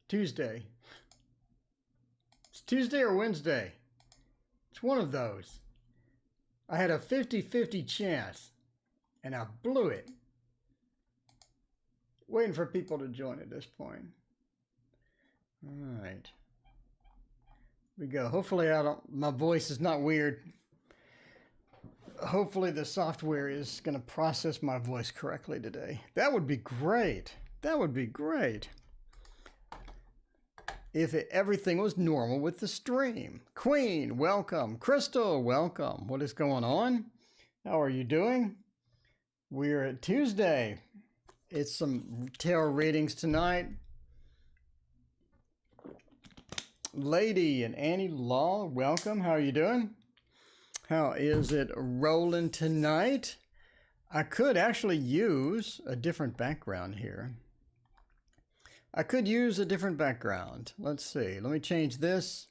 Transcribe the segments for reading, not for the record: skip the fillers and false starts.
Tuesday. It's Tuesday or Wednesday. It's one of those. I had a 50-50 chance, and I blew it. Waiting for people to join at this point. All right. We go. Hopefully my voice is not weird. Hopefully the software is going to process my voice correctly today. That would be great. That would be great. If everything was normal with the stream. Queen, welcome. Crystal, welcome. What is going on? How are you doing? We're at Tuesday. It's some tarot readings tonight. Lady and Annie Law, welcome. How are you doing? How is it rolling tonight? I could actually use a different background here. I could use a different background. Let's see. Let me change this.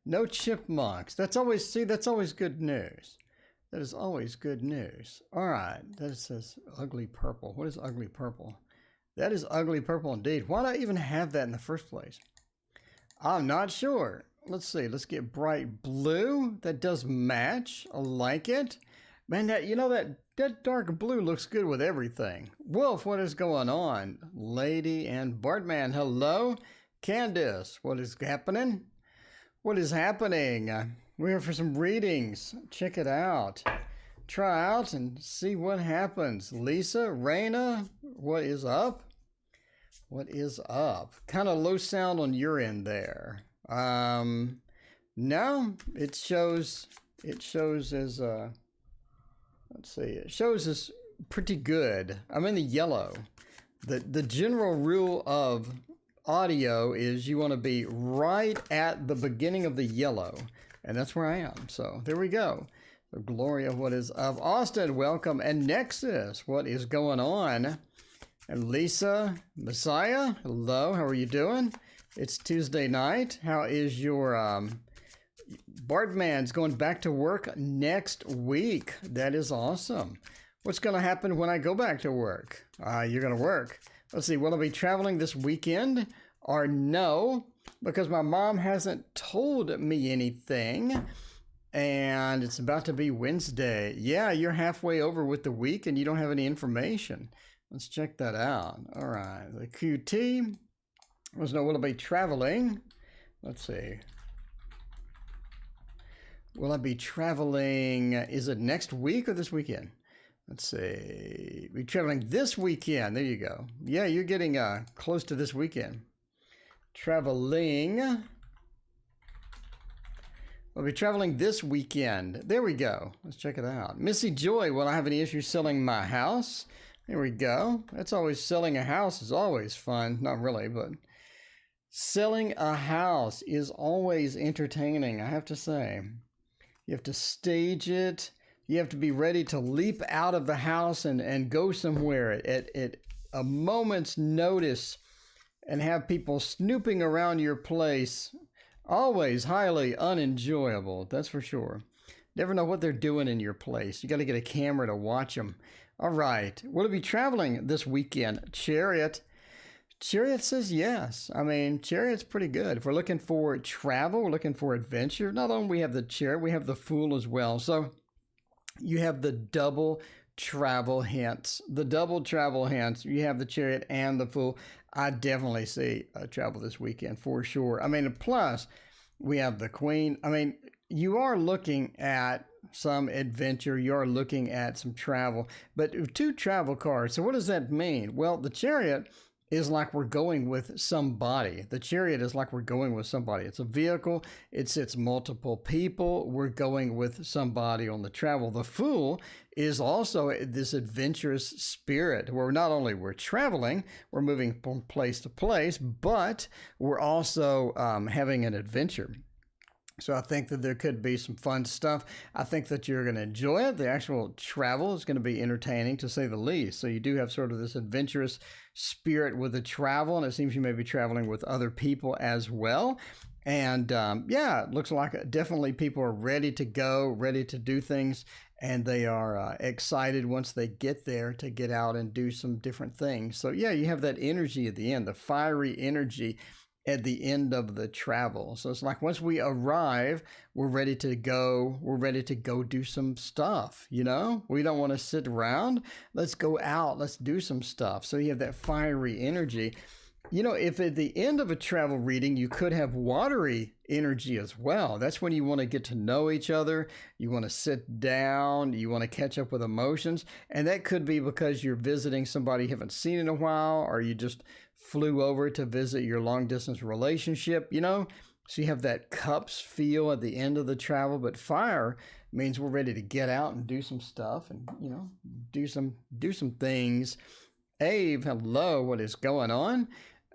No chipmunks. That's always good news. That is always good news. All right. That says ugly purple. What is ugly purple? That is ugly purple indeed. Why did I even have that in the first place? I'm not sure. Let's see. Let's get bright blue. That does match. I like it. Man, that dark blue looks good with everything. Wolf, what is going on? Lady and Bartman, hello. Candace, what is happening? What is happening? We're here for some readings. Check it out. Try out and see what happens. Lisa, Raina, what is up? What is up? Kind of low sound on your end there. No, it shows as let's see, it shows as pretty good. I'm in the yellow. The general rule of audio is you want to be right at the beginning of the yellow, and that's where I am. So there we go. The glory of what is of Austin, welcome. And Nexus, what is going on? And Lisa, Messiah, hello, how are you doing? It's Tuesday night. How is your Bartman's going back to work next week. That is awesome. What's going to happen when I go back to work? You're going to work. Let's see, will I be traveling this weekend or no? Because my mom hasn't told me anything. And it's about to be Wednesday. Yeah, you're halfway over with the week and you don't have any information. Let's check that out. All right, the QT. Let's know, will I be traveling? Let's see. Will I be traveling? Is it next week or this weekend? Let's see. We're traveling this weekend. There you go. Yeah, you're getting close to this weekend. Traveling. I'll be traveling this weekend. There we go. Let's check it out. Missy Joy, will I have any issues selling my house? There we go. That's always, selling a house is always fun. Not really, but selling a house is always entertaining, I have to say. You have to stage it. You have to be ready to leap out of the house and go somewhere at a moment's notice and have people snooping around your place. Always highly unenjoyable, that's for sure. Never know what they're doing in your place. You got to get a camera to watch them. All right. Will it be traveling this weekend? Chariot. Chariot says yes. I mean, Chariot's pretty good. If we're looking for travel, we're looking for adventure. Not only we have the Chariot, we have the Fool as well. So you have the double travel hints. The double travel hints. You have the Chariot and the Fool. I definitely see travel this weekend for sure. I mean, plus we have the Queen. I mean, you are looking at some adventure. You're looking at some travel. But two travel cards. So what does that mean? Well, the Chariot is like we're going with somebody. The Chariot is like we're going with somebody. It's a vehicle. It sits multiple people. We're going with somebody on the travel. The Fool is also this adventurous spirit where not only we're traveling, we're moving from place to place, but we're also having an adventure. So I think that there could be some fun stuff. I think that you're going to enjoy it. The actual travel is going to be entertaining, to say the least. So you do have sort of this adventurous spirit with the travel, and it seems you may be traveling with other people as well. And yeah, it looks like definitely people are ready to go, ready to do things, and they are excited once they get there to get out and do some different things. So yeah, you have that energy at the end, the fiery energy. at the end of the travel. So it's like once we arrive, we're ready to go. We're ready to go do some stuff, you know? We don't want to sit around. Let's go out. Let's do some stuff. So you have that fiery energy. You know, if at the end of a travel reading, you could have watery energy as well. That's when you want to get to know each other. You want to sit down. You want to catch up with emotions. And that could be because you're visiting somebody you haven't seen in a while, or you just flew over to visit your long distance relationship, you know? So you have that cups feel at the end of the travel, but fire means we're ready to get out and do some stuff and, you know, do some things. Ave, hello, what is going on?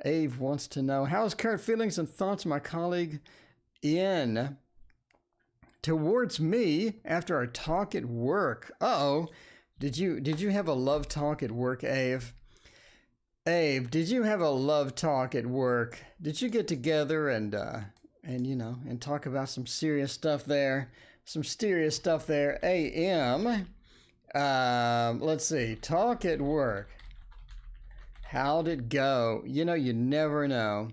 Ave wants to know, how's current feelings and thoughts of my colleague in towards me after our talk at work? Uh-oh, did you have a love talk at work, Ave? Abe, did you have a love talk at work? Did you get together and you know, and talk about some serious stuff there? Some serious stuff there. AM, let's see, talk at work. How'd it go? You know, you never know.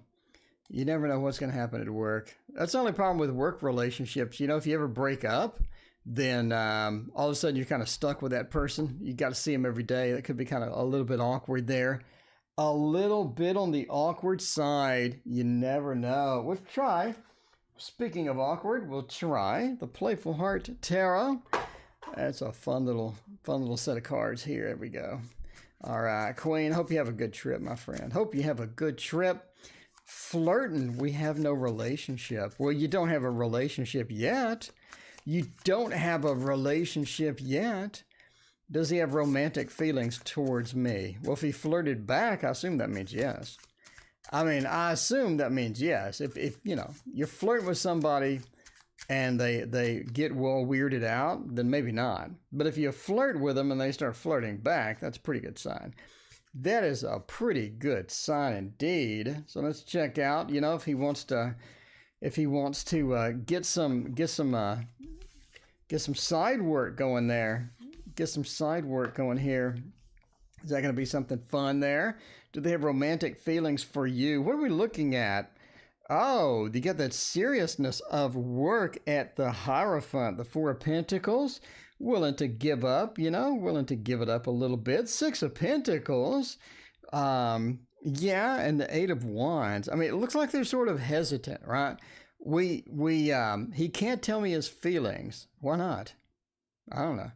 You never know what's going to happen at work. That's the only problem with work relationships. You know, if you ever break up, then all of a sudden you're kind of stuck with that person. You got to see them every day. That could be kind of a little bit awkward there. A little bit on the awkward side. You never know. We'll try. Speaking of awkward, we'll try the Playful Heart Tarot. That's a fun little set of cards here. There we go. All right, Queen, hope you have a good trip, my friend. Hope you have a good trip. Flirting, we have no relationship. Well, you don't have a relationship yet. You don't have a relationship yet. Does he have romantic feelings towards me? Well, if he flirted back, I assume that means yes. I mean, I assume that means yes. If you know, you're flirting with somebody and they get well weirded out, then maybe not. But if you flirt with them and they start flirting back, that's a pretty good sign. That is a pretty good sign indeed. So let's check out, you know, if he wants to get some side work going there. Get some side work going here. Is that going to be something fun there? Do they have romantic feelings for you? What are we looking at? Oh, you got that seriousness of work at the Hierophant, the Four of Pentacles. Willing to give up, you know, willing to give it up a little bit. Six of Pentacles. Yeah, and the Eight of Wands. I mean, it looks like they're sort of hesitant, right? He can't tell me his feelings. Why not? I don't know.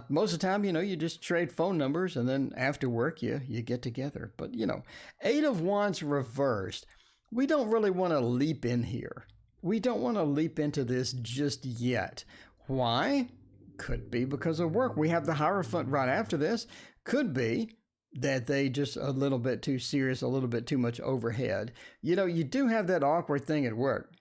Most of the time, you know, you just trade phone numbers and then after work, you get together. But, you know, Eight of Wands reversed. We don't really want to leap in here. We don't want to leap into this just yet. Why? Could be because of work. We have the Hierophant right after this. Could be that they just a little bit too serious, a little bit too much overhead. You know, you do have that awkward thing at work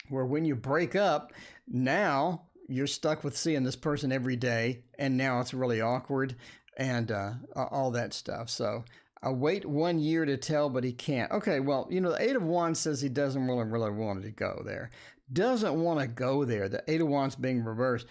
where when you break up, now you're stuck with seeing this person every day, and now it's really awkward and all that stuff. So I wait 1 year to tell, but he can't. Okay, well, you know, the Eight of Wands says he doesn't really want to go there. Doesn't want to go there. The Eight of Wands being reversed.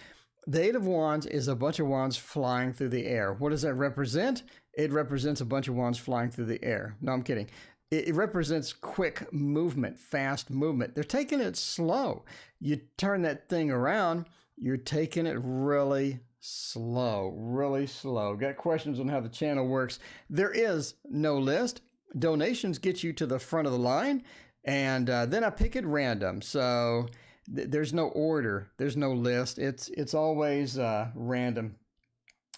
The Eight of Wands is a bunch of wands flying through the air. What does that represent? It represents a bunch of wands flying through the air. No, I'm kidding. It represents quick movement, fast movement. They're taking it slow. You turn that thing around, you're taking it really slow, really slow. Got questions on how the channel works? There is no list. Donations get you to the front of the line, and then I pick at random. So there's no order. There's no list. It's always random.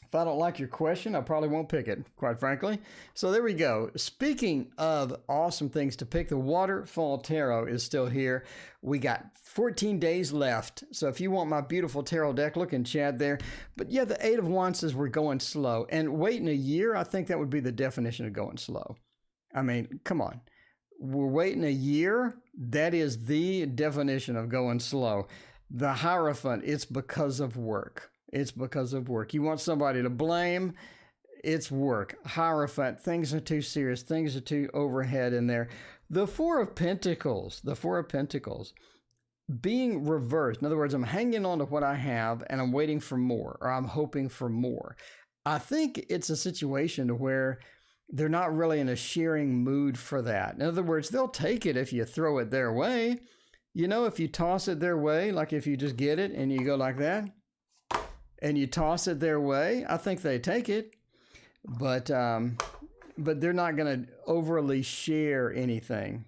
If I don't like your question, I probably won't pick it, quite frankly. So there we go. Speaking of awesome things to pick, the Waterfall Tarot is still here. We got 14 days left. So if you want my beautiful tarot deck, look in chat there. But yeah, the Eight of Wands says we're going slow. And waiting a year, I think that would be the definition of going slow. I mean, come on. We're waiting a year. That is the definition of going slow. The Hierophant, it's because of work. It's because of work. You want somebody to blame, it's work. Hierophant, things are too serious. Things are too overhead in there. The Four of Pentacles, being reversed. In other words, I'm hanging on to what I have and I'm waiting for more, or I'm hoping for more. I think it's a situation where they're not really in a sharing mood for that. In other words, they'll take it if you throw it their way. You know, if you toss it their way, like if you just get it and you go like that and you toss it their way, I think they take it. But they're not going to overly share anything.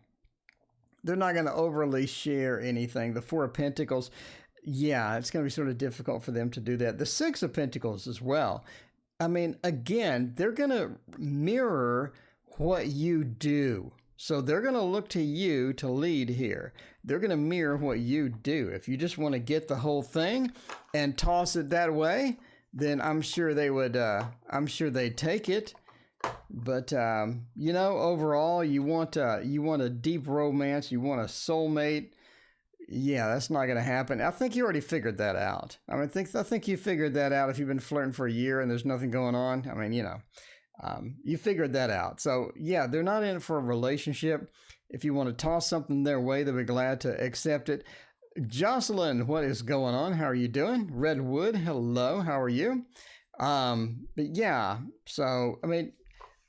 They're not going to overly share anything. The Four of Pentacles, yeah, it's going to be sort of difficult for them to do that. The Six of Pentacles as well. I mean, again, they're going to mirror what you do. So they're going to look to you to lead here. They're going to mirror what you do. If you just want to get the whole thing and toss it that way, then I'm sure they would, I'm sure they'd take it. But, you know, overall, you want a deep romance. You want a soulmate. Yeah, that's not going to happen. I think you already figured that out. I think you figured that out if you've been flirting for a year and there's nothing going on. I mean, you know, you figured that out. So, yeah, they're not in it for a relationship. If you want to toss something their way, they'll be glad to accept it. Jocelyn, what is going on? How are you doing? Redwood, hello. How are you? But, yeah, so, I mean,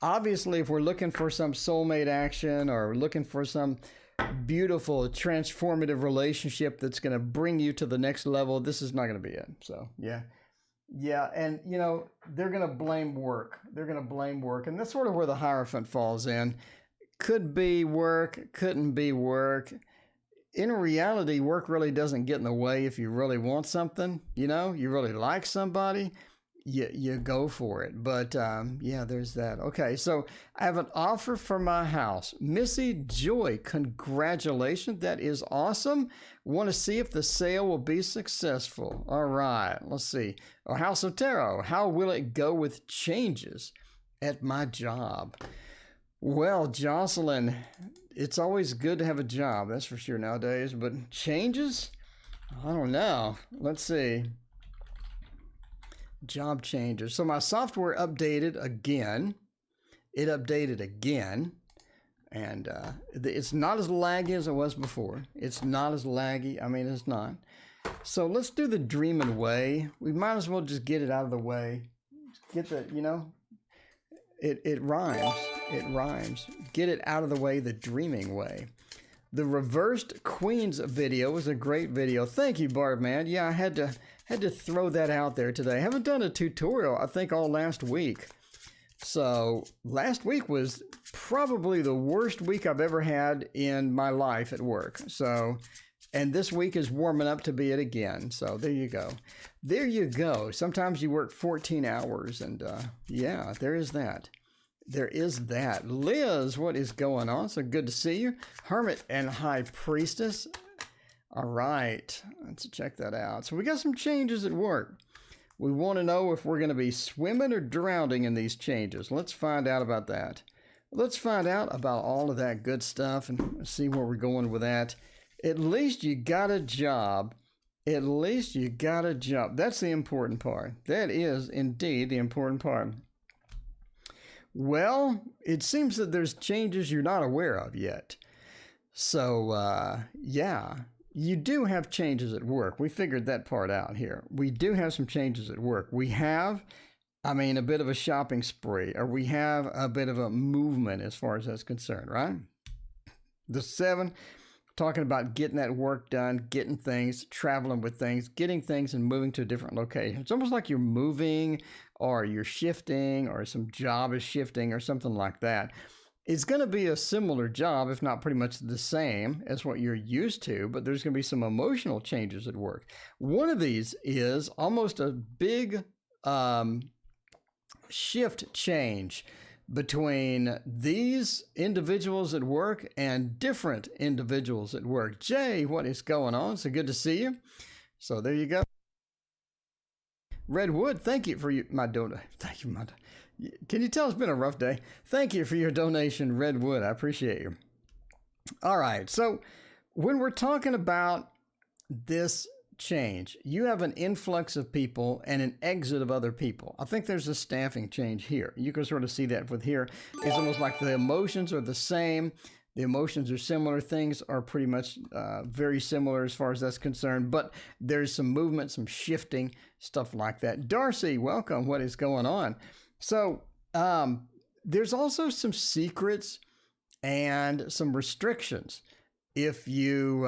obviously, if we're looking for some soulmate action or looking for some beautiful, transformative relationship that's going to bring you to the next level, this is not going to be it. So, yeah. Yeah, and, you know, they're going to blame work. They're going to blame work. And that's sort of where the Hierophant falls in. Could be work, couldn't be work. In reality, work really doesn't get in the way if you really want something. You know, you really like somebody. You go for it. But, yeah, there's that. Okay, so I have an offer for my house. Missy Joy, congratulations. That is awesome. Want to see if the sale will be successful. All right, let's see. Oh, House of Tarot, how will it go with changes at my job? Well, Jocelyn, it's always good to have a job, that's for sure nowadays. But changes? I don't know. Let's see. Job changes. So my software updated again. It updated again. And it's not as laggy as it was before. It's not as laggy. I mean, it's not. So let's do the dreaming way. We might as well just get it out of the way. Get the, you know, it rhymes. It rhymes. Get it out of the way the dreaming way. The reversed Queens video was a great video. Thank you, Barbman. Yeah, I had to throw that out there today. I haven't done a tutorial, I think, all last week. So last week was probably the worst week I've ever had in my life at work. So, and this week is warming up to be it again. So there you go. There you go. Sometimes you work 14 hours and yeah, there is that. There is that. Liz, what is going on? So good to see you. Hermit and High Priestess. All right, let's check that out. So we got some changes at work. We want to know if we're going to be swimming or drowning in these changes. Let's find out about that. Let's find out about all of that good stuff and see where we're going with that. At least you got a job. At least you got a job. That's the important part. That is indeed the important part. Well, it seems that there's changes you're not aware of yet. So, yeah, you do have changes at work. We figured that part out here. We do have some changes at work. We have, I mean, a bit of a shopping spree, or we have a bit of a movement as far as that's concerned, right? The 7, talking about getting that work done, getting things, traveling with things, getting things and moving to a different location. It's almost like you're moving or you're shifting or some job is shifting or something like that. It's going to be a similar job, if not pretty much the same as what you're used to, but there's going to be some emotional changes at work. One of these is almost a big shift change between these individuals at work and different individuals at work. Jay, what is going on? So good to see you. So there you go. Redwood, thank you for my donation. Thank you, can you tell it's been a rough day? Thank you for your donation, Redwood. I appreciate you. All right. So when we're talking about this change, you have an influx of people and an exit of other people. I think there's a staffing change here. You can sort of see that with here. It's almost like the emotions are the same. The emotions are similar. Things are pretty much very similar as far as that's concerned, but there's some movement, some shifting, stuff like that. Darcy, welcome. What is going on? So there's also some secrets and some restrictions. If you,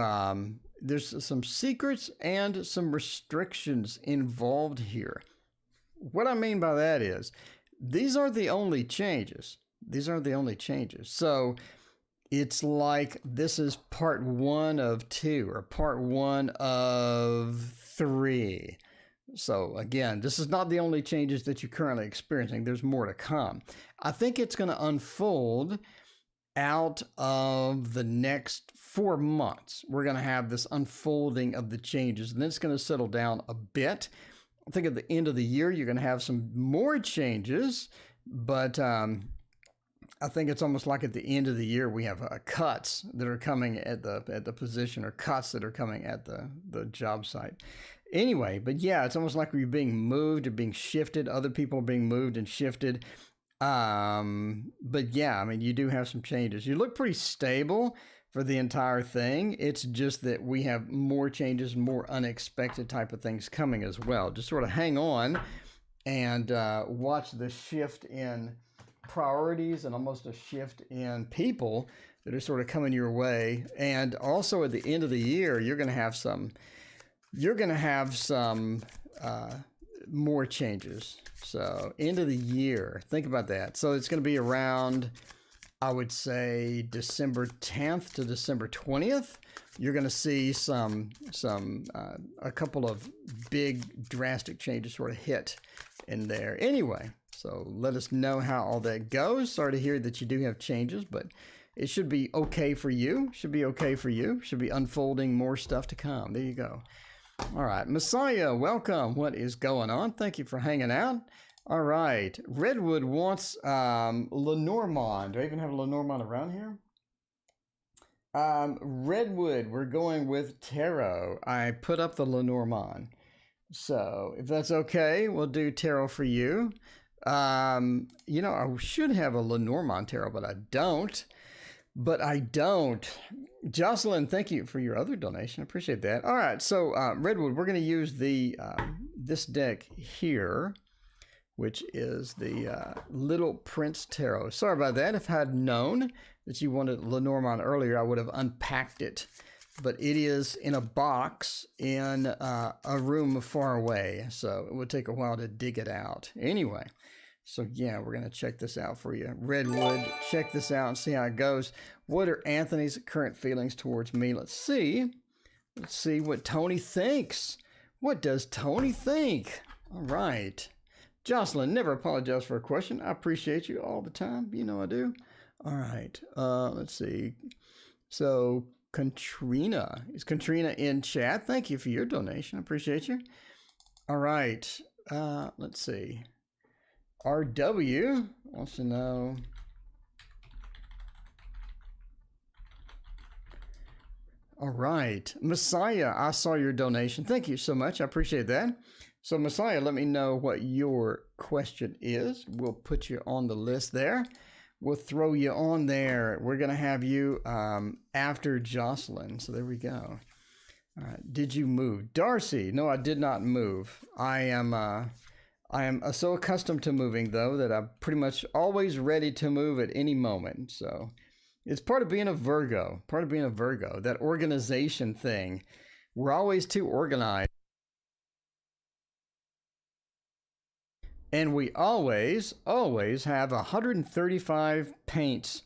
there's some secrets and some restrictions involved here. What I mean by that is, these aren't the only changes. These aren't the only changes. So it's like this is part 1 of 2 or part 1 of 3. So again, this is not the only changes that you're currently experiencing. There's more to come. I think it's going to unfold out of the next 4 months. We're going to have this unfolding of the changes, and then it's going to settle down a bit. I think at the end of the year, you're going to have some more changes, but I think it's almost like at the end of the year, we have cuts that are coming at the position, or cuts that are coming at the job site. Anyway, but yeah, it's almost like we're being moved or being shifted. Other people are being moved and shifted. But yeah, I mean, you do have some changes. You look pretty stable for the entire thing. It's just that we have more changes, more unexpected type of things coming as well. Just sort of hang on and watch the shift in priorities and almost a shift in people that are sort of coming your way. And also at the end of the year, you're going to have some more changes. So end of the year, think about that. So it's going to be around, I would say, December 10th to December 20th. You're going to see a couple of big drastic changes sort of hit in there. Anyway, so let us know how all that goes. Sorry to hear that you do have changes, but it should be okay for you. Should be okay for you. Should be unfolding more stuff to come. There you go. All right, Messiah, welcome. What is going on? Thank you for hanging out. All right, Redwood wants Lenormand. Do I even have a Lenormand around here? Redwood, we're going with tarot. I put up the Lenormand. So if that's okay, we'll do tarot for you. You know, I should have a Lenormand tarot, but I don't. Jocelyn, thank you for your other donation. I appreciate that. All right, so Redwood, we're going to use the this deck here, which is the Little Prince Tarot. Sorry about that. If I had known that you wanted Lenormand earlier, I would have unpacked it. But it is in a box in a room far away, so it would take a while to dig it out. Anyway, so yeah, we're going to check this out for you. Redwood, check this out and see how it goes. What are Anthony's current feelings towards me? Let's see. Let's see what Tony thinks. What does Tony think? All right. Jocelyn, never apologize for a question. I appreciate you all the time. You know I do. All right. Let's see. So Katrina. Is Katrina in chat? Thank you for your donation. I appreciate you. All right. Let's see. RW wants to know. All right. Messiah, I saw your donation. Thank you so much. I appreciate that. So Messiah, let me know what your question is. We'll put you on the list there. We'll throw you on there. We're going to have you after Jocelyn. So there we go. All right. Did you move? Darcy, no, I did not move. I am so accustomed to moving, though, that I'm pretty much always ready to move at any moment. So it's part of being a Virgo. Part of being a Virgo. That organization thing. We're always too organized. And we always have 135 paints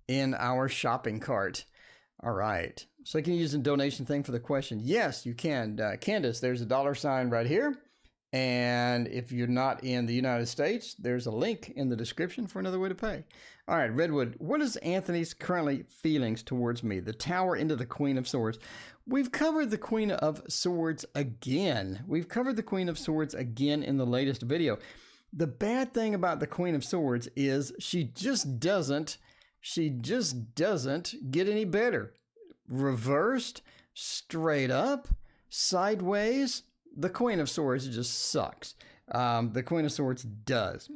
in our shopping cart. All right. So can you use a donation thing for the question? Yes, you can. Candace, there's a $sign right here. And if you're not in the United States, there's a link in the description for another way to pay. All right, Redwood, what is Anthony's currently feelings towards me? The Tower into the Queen of Swords. We've covered the Queen of Swords again. We've covered the Queen of Swords again in the latest video. The bad thing about the Queen of Swords is she just doesn't get any better. Reversed, straight up, sideways, the Queen of Swords just sucks. The Queen of Swords does.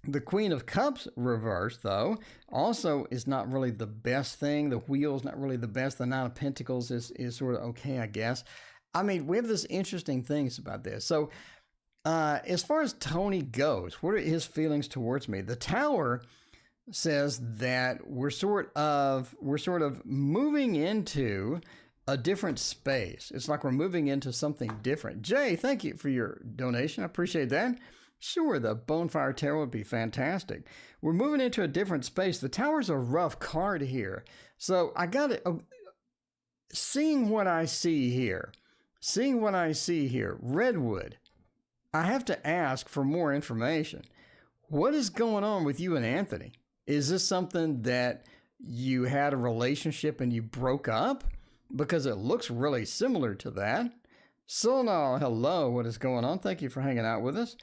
The Queen of Cups reversed, though, also is not really the best thing. The Wheel's not really the best. The Nine of Pentacles is sort of okay, I guess. I mean, we have this interesting things about this. So, as far as Tony goes, what are his feelings towards me? The Tower says that we're sort of moving into a different space. It's like we're moving into something different. Jay, thank you for your donation. I appreciate that. Sure, the Bonefire Tarot would be fantastic. We're moving into a different space. The Tower's a rough card here. So I got it. Seeing what I see here, Redwood, I have to ask for more information. What is going on with you and Anthony? Is this something that you had a relationship and you broke up? Because it looks really similar to that. Solnal, hello, what is going on? Thank you for hanging out with us.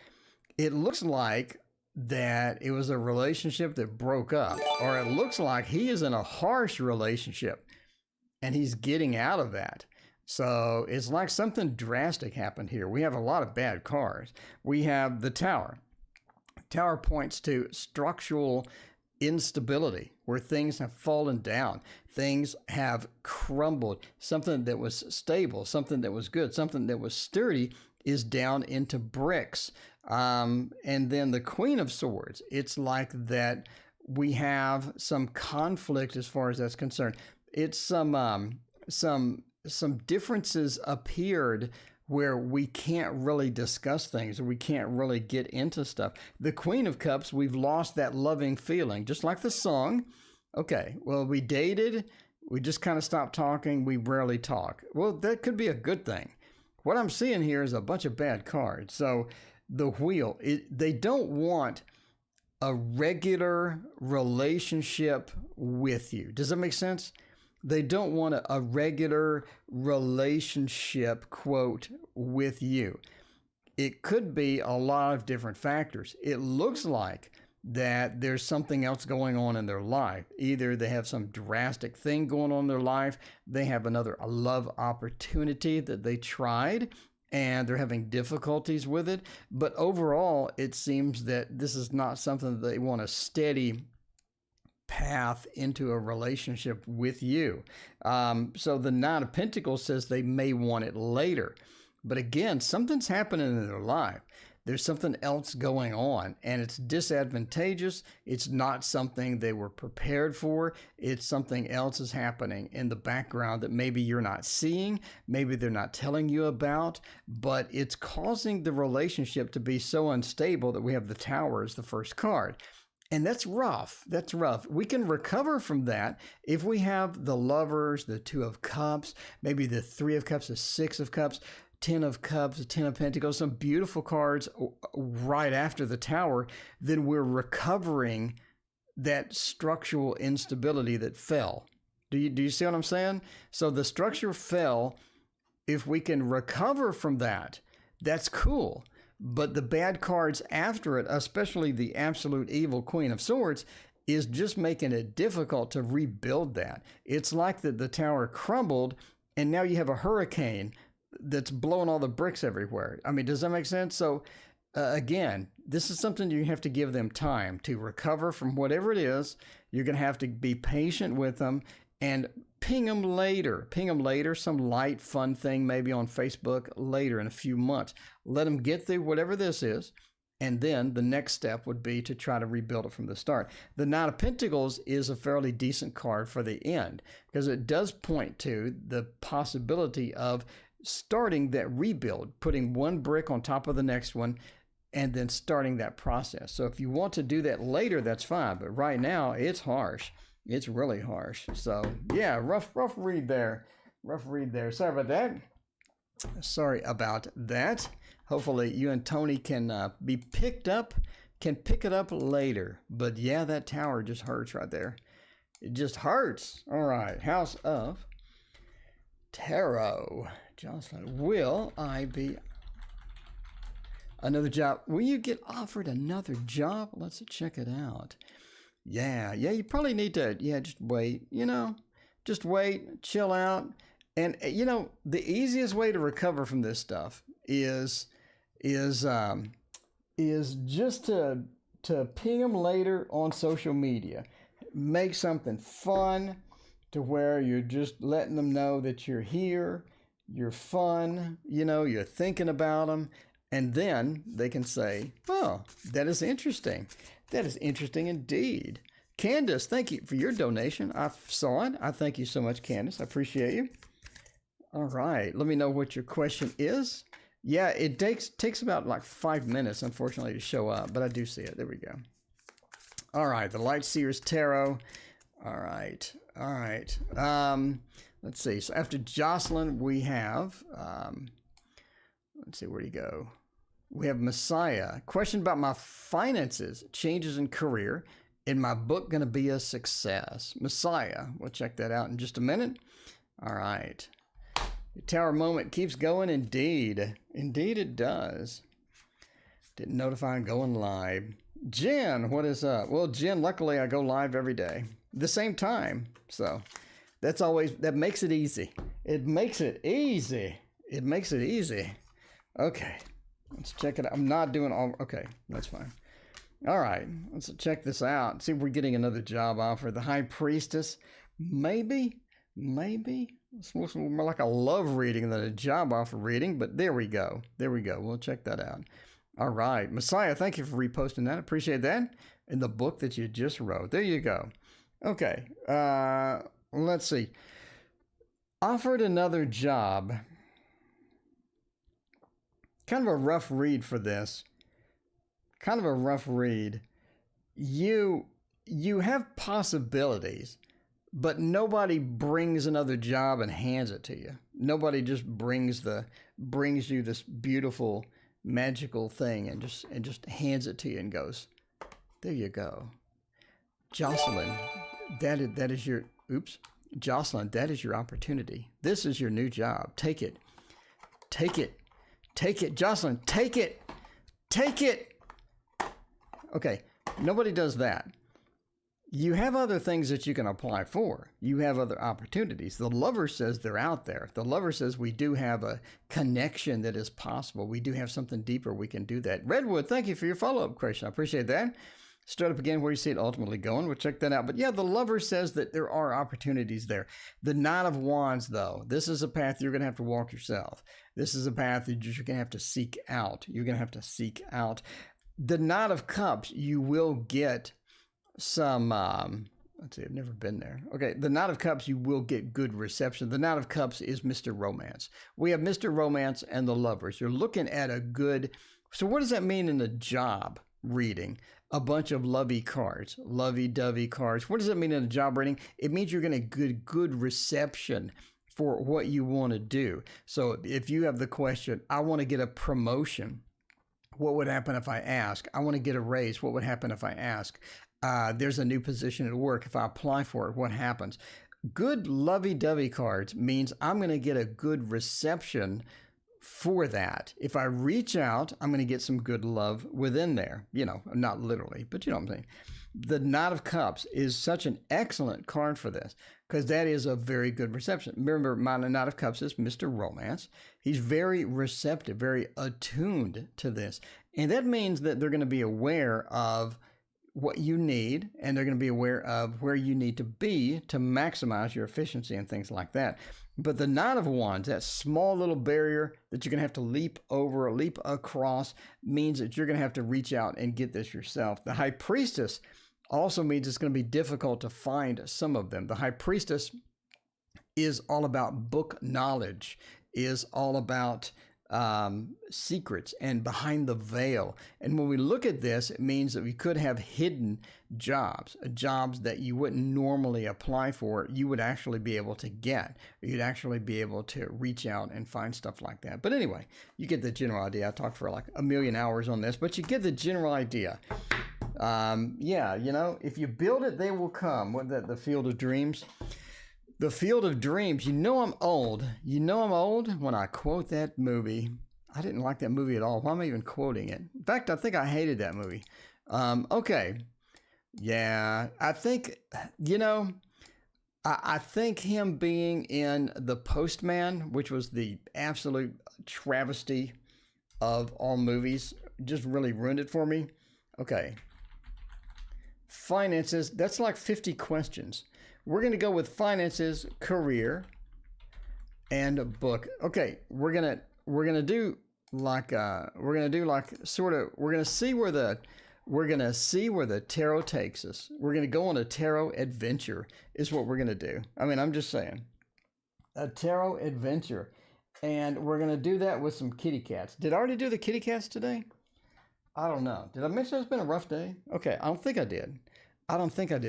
It looks like that it was a relationship that broke up, or it looks like he is in a harsh relationship and he's getting out of that. So it's like something drastic happened here. We have a lot of bad cards. We have the Tower. Tower points to structural instability, where things have fallen down, things have crumbled. Something that was stable, something that was good, something that was sturdy is down into bricks. And then the Queen of Swords, it's like that we have some conflict as far as that's concerned. It's some differences appeared where we can't really discuss things, or we can't really get into stuff. The Queen of Cups, we've lost that loving feeling, just like the song. Okay, well, we dated, we just kind of stopped talking, we rarely talk. Well, that could be a good thing. What I'm seeing here is a bunch of bad cards. So the Wheel, they don't want a regular relationship with you. Does that make sense? They don't want a regular relationship, quote, with you. It could be a lot of different factors. It looks like that there's something else going on in their life. Either they have some drastic thing going on in their life, they have a love opportunity that they tried, and they're having difficulties with it. But overall, it seems that this is not something that they want a steady path into a relationship with you. So the Nine of Pentacles says they may want it later. But again, something's happening in their life. There's something else going on, and it's disadvantageous. It's not something they were prepared for. It's something else is happening in the background that maybe you're not seeing, maybe they're not telling you about, but it's causing the relationship to be so unstable that we have the Tower as the first card. And that's rough. That's rough. We can recover from that if we have the Lovers, the Two of Cups, maybe the Three of Cups, the Six of Cups, 10 of Cups, the 10 of Pentacles, some beautiful cards right after the Tower. Then we're recovering that structural instability that fell. Do you see what I'm saying? So the structure fell. If we can recover from that, that's cool. But the bad cards after it, especially the absolute evil Queen of Swords, is just making it difficult to rebuild that. It's like that the Tower crumbled, and now you have a hurricane that's blowing all the bricks everywhere. I mean, does that make sense? So again, this is something you have to give them time to recover from whatever it is. You're going to have to be patient with them and ping them later, some light, fun thing, maybe on Facebook later in a few months. Let them get through whatever this is. And then the next step would be to try to rebuild it from the start. The Nine of Pentacles is a fairly decent card for the end, because it does point to the possibility of starting that rebuild, putting one brick on top of the next one, and then starting that process. So if you want to do that later, that's fine. But right now, it's harsh. It's really harsh. So yeah, rough read there. Sorry about that. Hopefully you and Tony can be picked up, can pick it up later. But yeah, that Tower just hurts right there. It just hurts. All right, House of Tarot. Jocelyn, will I be another job? Will you get offered another job? Let's check it out. Yeah, you probably need to, just wait, just wait, chill out. And, the easiest way to recover from this stuff is just to ping them later on social media. Make something fun to where you're just letting them know that you're here, you're fun, you're thinking about them. And then they can say, oh, that is interesting. That is interesting indeed. Candace, thank you for your donation. I saw it. I thank you so much, Candace. I appreciate you. All right. Let me know what your question is. Yeah, it takes about like 5 minutes, unfortunately, to show up, but I do see it. There we go. All right. The Light Seers Tarot. All right. All right. Let's see. So after Jocelyn, we have, let's see, where'd he go? We have Messiah. Question about my finances, changes in career. In my book, going to be a success. Messiah. We'll check that out in just a minute. All right. The Tower moment keeps going. Indeed. Indeed it does. Didn't notify I'm going live. Jen, what is up? Well, Jen, luckily I go live every day. The same time. So that's always, that makes it easy. It makes it easy. It makes it easy. Okay. Let's check it out. I'm not doing all, okay. That's fine. All right, let's check this out. See if we're getting another job offer. The High Priestess, maybe. It's more like a love reading than a job offer reading, but there we go. There we go. We'll check that out. All right, Messiah, thank you for reposting that. Appreciate that. In the book that you just wrote. There you go. Okay, let's see. Offered another job. Kind of a rough read for this. Kind of a rough read. You have possibilities, but nobody brings another job and hands it to you. Nobody just brings you this beautiful, magical thing and just hands it to you and goes, there you go. Jocelyn, that is your, oops. Jocelyn, that is your opportunity. This is your new job. Take it. Take it. Take it. Jocelyn, take it. Take it. Okay, nobody does that. You have other things that you can apply for. You have other opportunities. The Lover says they're out there. The Lover says we do have a connection that is possible. We do have something deeper. We can do that. Redwood, thank you for your follow-up question. I appreciate that. Start up again where you see it ultimately going. We'll check that out. But yeah, the Lover says that there are opportunities there. The Knight of Wands, though, this is a path you're going to have to walk yourself. This is a path that you're going to have to seek out. You're going to have to seek out. The Knight of Cups, you will get some, let's see, I've never been there. Okay, the Knight of Cups, you will get good reception. The Knight of Cups is Mr. Romance. We have Mr. Romance and the Lovers. You're looking at a good, so what does that mean in a job reading? A bunch of lovey cards, lovey-dovey cards. What does it mean in a job reading? It means you're going to get good reception for what you want to do. So if you have the question, I want to get a promotion, what would happen if I ask? I want to get a raise. What would happen if I ask? There's a new position at work. If I apply for it, what happens? Good lovey-dovey cards means I'm going to get a good reception for that. If I reach out, I'm going to get some good love within there. You know, not literally, but you know what I'm saying. The Knight of Cups is such an excellent card for this because that is a very good reception. Remember, my Knight of Cups is Mr. Romance. He's very receptive, very attuned to this. And that means that they're going to be aware of what you need, and they're going to be aware of where you need to be to maximize your efficiency and things like that. But the Knight of Wands, that small little barrier that you're going to have to leap over, leap across, means that you're going to have to reach out and get this yourself. The High Priestess also means it's going to be difficult to find some of them. The High Priestess is all about book knowledge, is all about secrets and behind the veil. And when we look at this, it means that we could have hidden jobs that you wouldn't normally apply for, you would actually be able to get. You'd actually be able to reach out and find stuff like that. But anyway, you get the general idea. I talked for like a million hours on this, but you get the general idea. Yeah, you know, if you build it, they will come. What that, the Field of Dreams? The Field of Dreams. You know I'm old. You know I'm old when I quote that movie. I didn't like that movie at all. Why am I even quoting it? In fact, I think I hated that movie. Okay. Yeah, I think, you know, I think him being in The Postman, which was the absolute travesty of all movies, just really ruined it for me. Okay. Finances, that's like 50 questions. We're going to go with finances, career, and a book. Okay, we're gonna do like we're gonna see where We're going to see where the tarot takes us. We're going to go on a tarot adventure, is what we're going to do. I mean, I'm just saying. A tarot adventure. And we're going to do that with some kitty cats. Did I already do the kitty cats today? I don't know. Did I mention it's been a rough day? Okay, I don't think I did.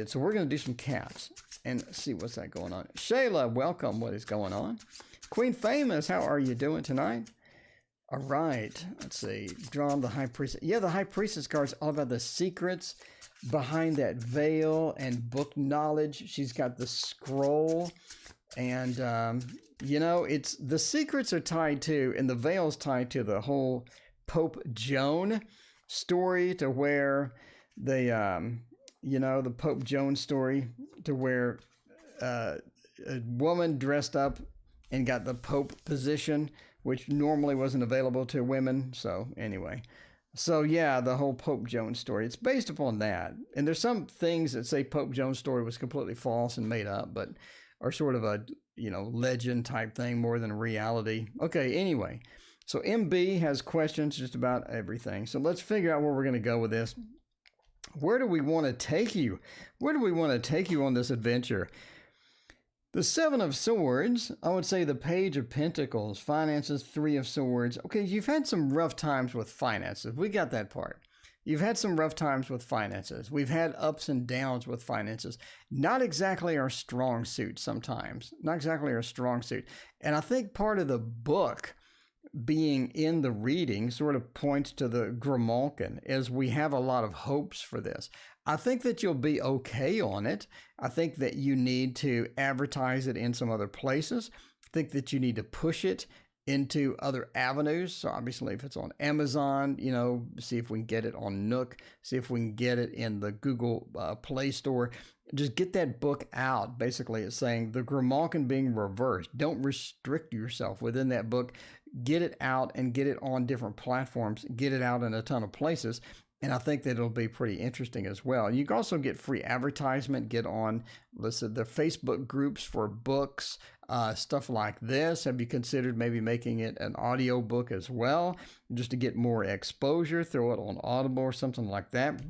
So we're going to do some cats and see what's that going on. Shayla, welcome. What is going on? Queen Famous, how are you doing tonight? All right. Let's see. Drawn the High Priestess. Yeah, the High Priestess card's all about the secrets behind that veil and book knowledge. She's got the scroll. And, you know, it's the secrets are tied to, and the veil's tied to the whole Pope Joan story, to where the, you know, the Pope Joan story, to where a woman dressed up and got the Pope position, which normally wasn't available to women. So anyway, so yeah, the whole Pope Joan story, it's based upon that. And there's some things that say Pope Joan's story was completely false and made up, but are sort of a, you know, legend type thing more than a reality. Okay, anyway, so MB has questions just about everything. So let's figure out where we're going to go with this. Where do we want to take you? Where do we want to take you on this adventure? The Seven of Swords, I would say the Page of Pentacles, finances, Three of Swords. Okay, you've had some rough times with finances. We got that part. You've had some rough times with finances. We've had ups and downs with finances. Not exactly our strong suit sometimes. Not exactly our strong suit. And I think part of the book being in the reading sort of points to the Grimalkin, as we have a lot of hopes for this. I think that you'll be okay on it. I think that you need to advertise it in some other places. I think that you need to push it into other avenues. So obviously if it's on Amazon, you know, see if we can get it on Nook, see if we can get it in the Google Play Store. Just get that book out. Basically, it's saying the Grimalkin being reversed. Don't restrict yourself within that book. Get it out and get it on different platforms. Get it out in a ton of places. And I think that it'll be pretty interesting as well. You can also get free advertisement, get on, listen, the Facebook groups for books, stuff like this. Have you considered maybe making it an audio book as well, just to get more exposure? Throw it on Audible or something like that.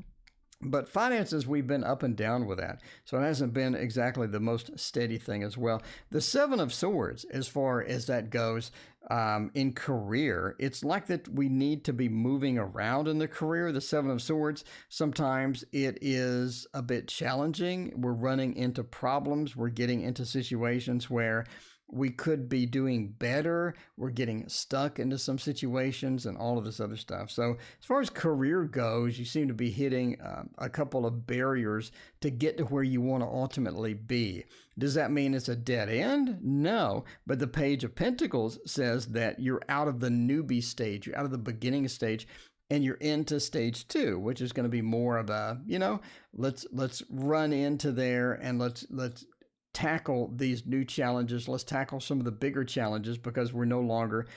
But finances, we've been up and down with that. So it hasn't been exactly the most steady thing as well. The Seven of Swords, as far as that goes, in career, it's like that we need to be moving around in the career. The Seven of Swords, sometimes it is a bit challenging. We're running into problems. We're getting into situations where we could be doing better. We're getting stuck into some situations and all of this other stuff. So as far as career goes, you seem to be hitting a couple of barriers to get to where you want to ultimately be. Does that mean it's a dead end? No, but the Page of Pentacles says that you're out of the newbie stage, you're out of the beginning stage, and you're into stage 2, which is going to be more of a, you know, let's run into there and let's tackle these new challenges. Let's tackle some of the bigger challenges, because we're no longer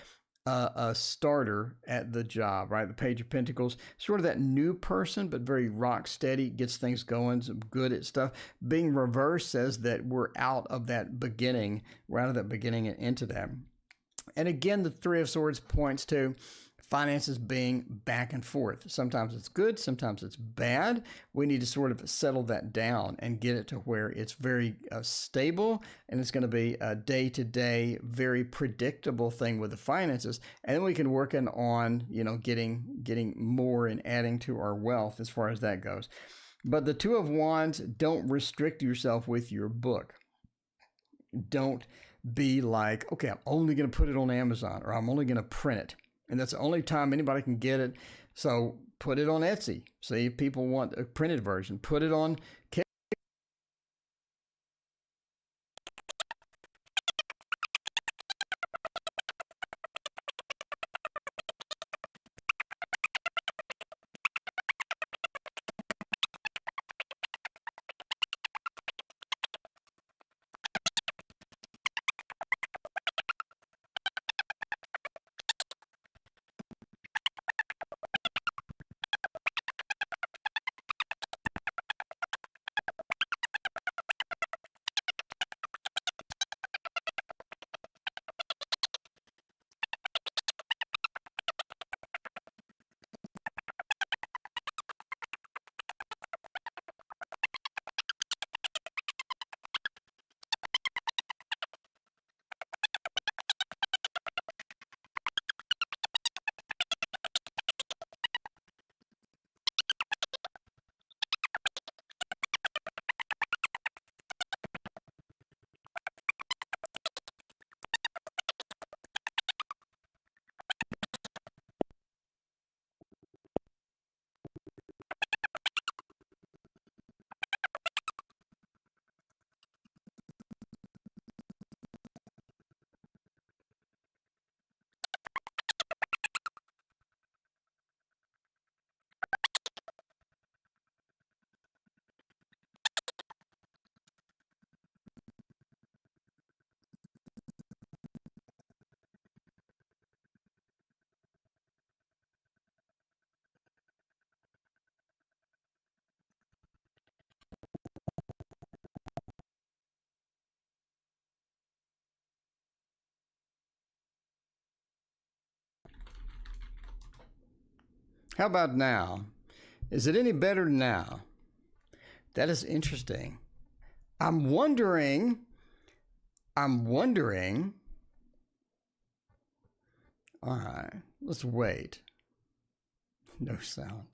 a starter at the job, right? The Page of Pentacles, sort of that new person, but very rock steady, gets things going, good at stuff. Being reversed says that we're out of that beginning, and into that. And again, the Three of Swords points to finances being back and forth. Sometimes it's good, sometimes it's bad. We need to sort of settle that down and get it to where it's very stable, and it's going to be a day-to-day, very predictable thing with the finances. And then we can work on, you know, getting more and adding to our wealth as far as that goes. But the Two of Wands, don't restrict yourself with your book. Don't be like, okay, I'm only going to put it on Amazon, or I'm only going to print it. And that's the only time anybody can get it. So put it on Etsy. See if people want a printed version. Put it on How about now? Is it any better now? That is interesting. I'm wondering. All right, let's wait. No sound.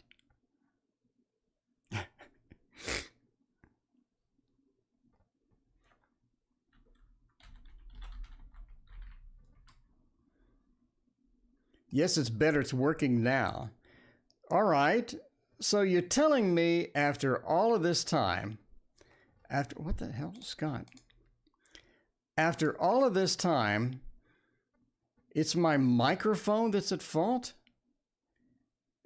Yes, it's better. It's working now. All right. So you're telling me after all of this time, after what the hell, Scott? After all of this time, it's my microphone that's at fault?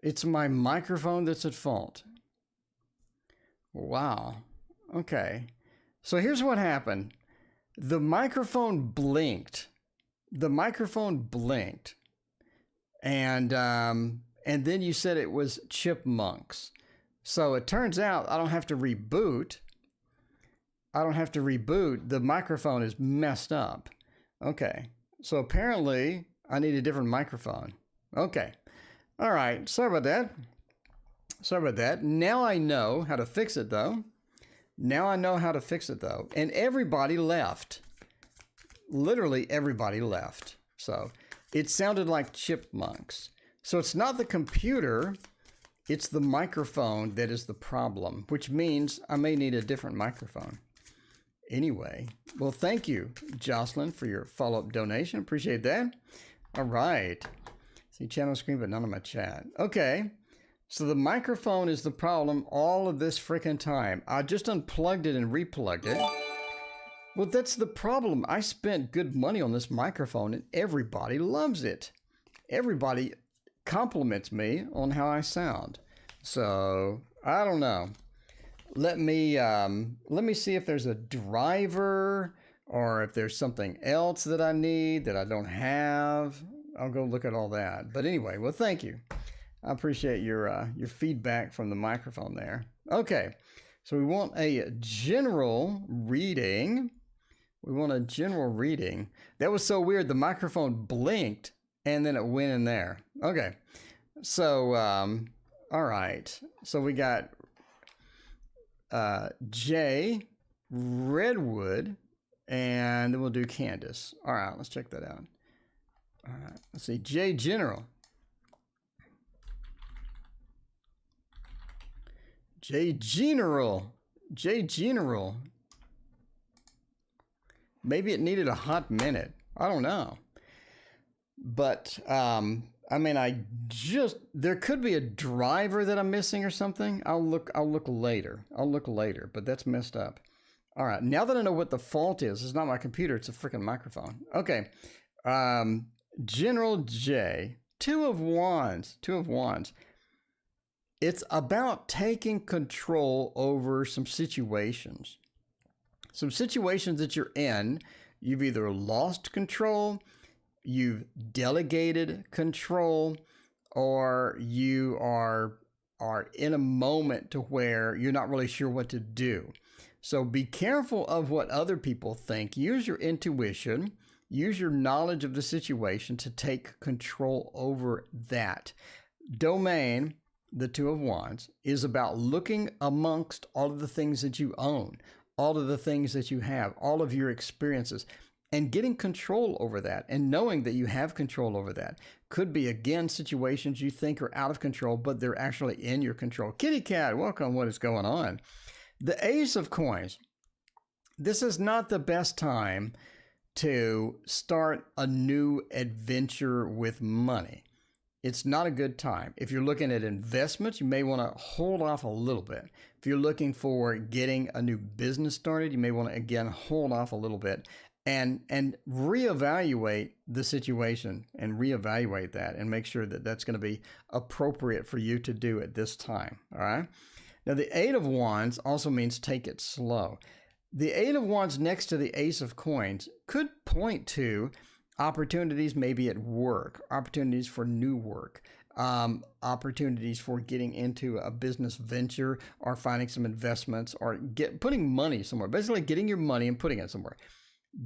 It's my microphone that's at fault. Wow. Okay. So here's what happened. The microphone blinked. And then you said it was chipmunks. So it turns out I don't have to reboot. The microphone is messed up. Okay. So apparently I need a different microphone. Okay. All right. Sorry about that. Now I know how to fix it though. And everybody left. Literally everybody left. So it sounded like chipmunks. So it's not the computer, it's the microphone that is the problem, which means I may need a different microphone. Anyway, well, thank you, Jocelyn, for your follow-up donation. Appreciate that. All right. See channel screen, but none of my chat. Okay. So the microphone is the problem all of this freaking time. I just unplugged it and replugged it. Well, that's the problem. I spent good money on this microphone and everybody loves it. Everybody compliments me on how I sound. So I don't know. Let me see if there's a driver or if there's something else that I need that I don't have. I'll go look at all that. But anyway, well, thank you. I appreciate your feedback from the microphone there. Okay, so we want a general reading. That was so weird. The microphone blinked and then it went in there. Okay, so all right. So we got Jay, Redwood, and then we'll do Candace. All right, let's check that out. All right, let's see. Jay General. Maybe it needed a hot minute. I don't know. But I mean, there could be a driver that I'm missing or something. I'll look later. But that's messed up. All right, now that I know what the fault is, it's not my computer, it's a freaking microphone. Okay. General J, Two of Wands. It's about taking control over some situations. Some situations that you're in, you've either lost control, you've delegated control, or you are in a moment to where you're not really sure what to do. So be careful of what other people think. Use your intuition. Use your knowledge of the situation to take control over that. Domain, the Two of Wands, is about looking amongst all of the things that you own, all of the things that you have, all of your experiences, and getting control over that and knowing that you have control over that. Could be, again, situations you think are out of control, but they're actually in your control. Kitty Cat, welcome. What is going on? The Ace of Coins. This is not the best time to start a new adventure with money. It's not a good time. If you're looking at investments, you may want to hold off a little bit. If you're looking for getting a new business started, you may want to, again, hold off a little bit and reevaluate the situation and reevaluate that and make sure that that's going to be appropriate for you to do at this time. All right. Now, the Eight of Wands also means take it slow. The Eight of Wands next to the Ace of Coins could point to opportunities maybe at work, opportunities for new work, opportunities for getting into a business venture or finding some investments or putting money somewhere, basically getting your money and putting it somewhere.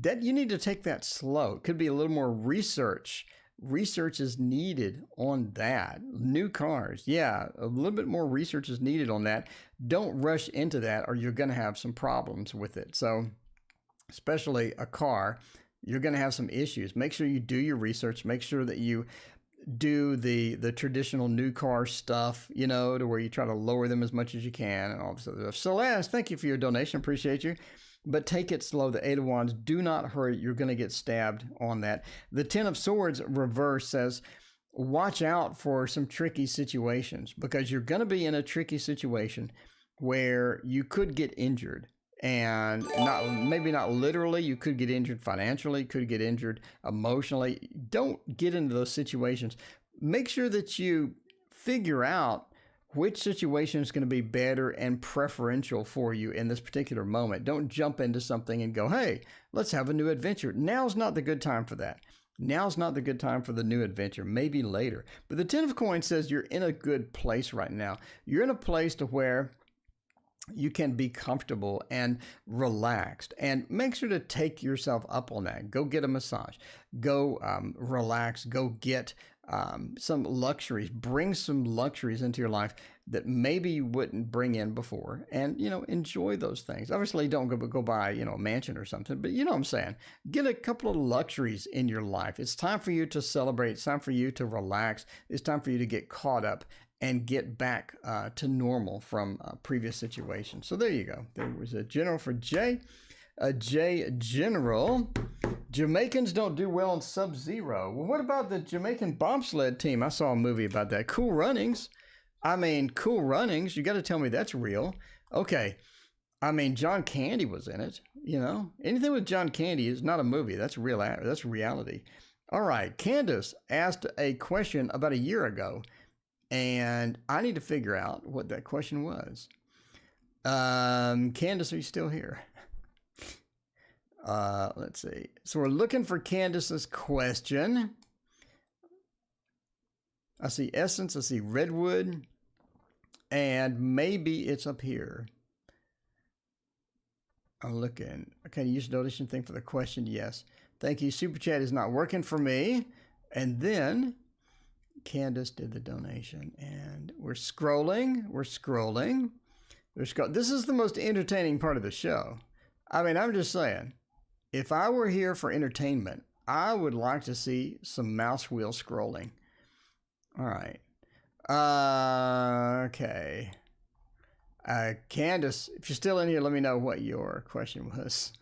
That you need to take that slow. It could be a little more research research is needed on that. New cars, yeah, a little bit more research is needed on that. Don't rush into that or you're going to have some problems with it. So especially a car, you're going to have some issues. Make sure you do your research. Make sure that you do the traditional new car stuff, you know, to where you try to lower them as much as you can and all this other stuff. Celeste, thank you for your donation. Appreciate you. But take it slow. The Eight of Wands, do not hurry. You're going to get stabbed on that. The Ten of Swords reverse says, watch out for some tricky situations, because you're going to be in a tricky situation where you could get injured. And maybe not literally, you could get injured financially, could get injured emotionally. Don't get into those situations. Make sure that you figure out which situation is going to be better and preferential for you in this particular moment. Don't jump into something and go, hey, let's have a new adventure. Now's not the good time for that. Now's not the good time for the new adventure, maybe later. But the Ten of Coins says you're in a good place right now. You're in a place to where you can be comfortable and relaxed, and make sure to take yourself up on that. Go get a massage, go relax, go get some luxuries, bring some luxuries into your life that maybe you wouldn't bring in before, and, you know, enjoy those things. Obviously don't go buy, you know, a mansion or something, but you know what I'm saying? Get a couple of luxuries in your life. It's time for you to celebrate. It's time for you to relax. It's time for you to get caught up and get back to normal from previous situations. So there you go. There was a general for Jay. J General. Jamaicans don't do well in Sub-Zero. Well, what about the Jamaican bobsled team? I saw a movie about that. Cool Runnings. I mean, Cool Runnings. You got to tell me that's real. Okay. I mean, John Candy was in it. You know, anything with John Candy is not a movie. That's real. That's reality. All right. Candace asked a question about a year ago, and I need to figure out what that question was. Candace, are you still here? Let's see. So we're looking for Candace's question. I see Essence, I see Redwood, and maybe it's up here. I'm looking. Can you use the donation thing for the question? Yes. Thank you. Super Chat is not working for me. And then Candace did the donation, and we're scrolling. This is the most entertaining part of the show. I mean, I'm just saying, if I were here for entertainment, I would like to see some mouse wheel scrolling. All right. Okay. Candace, if you're still in here, let me know what your question was.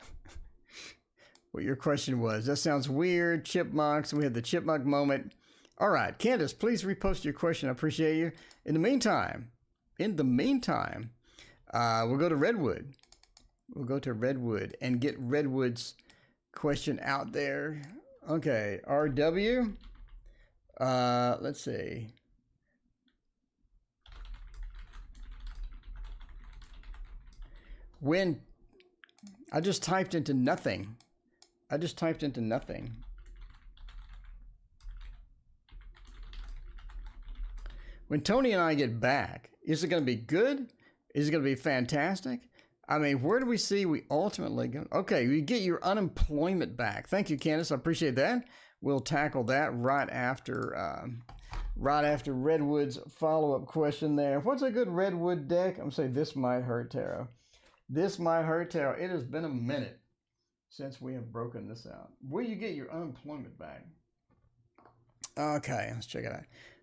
That sounds weird. Chipmunks. We had the chipmunk moment. All right, Candace, please repost your question. I appreciate you. In the meantime, we'll go to Redwood. We'll go to Redwood and get Redwood's question out there. Okay, RW. Let's see. When I just typed into nothing. When Tony and I get back, is it going to be good? Is it going to be fantastic? I mean, where do we see we ultimately go? Okay, you get your unemployment back. Thank you, Candace. I appreciate that. We'll tackle that right after Redwood's follow-up question there. What's a good Redwood deck? I'm saying This Might Hurt Tarot. This Might Hurt Tarot. It has been a minute since we have broken this out. Will you get your unemployment back? Okay, let's check it out.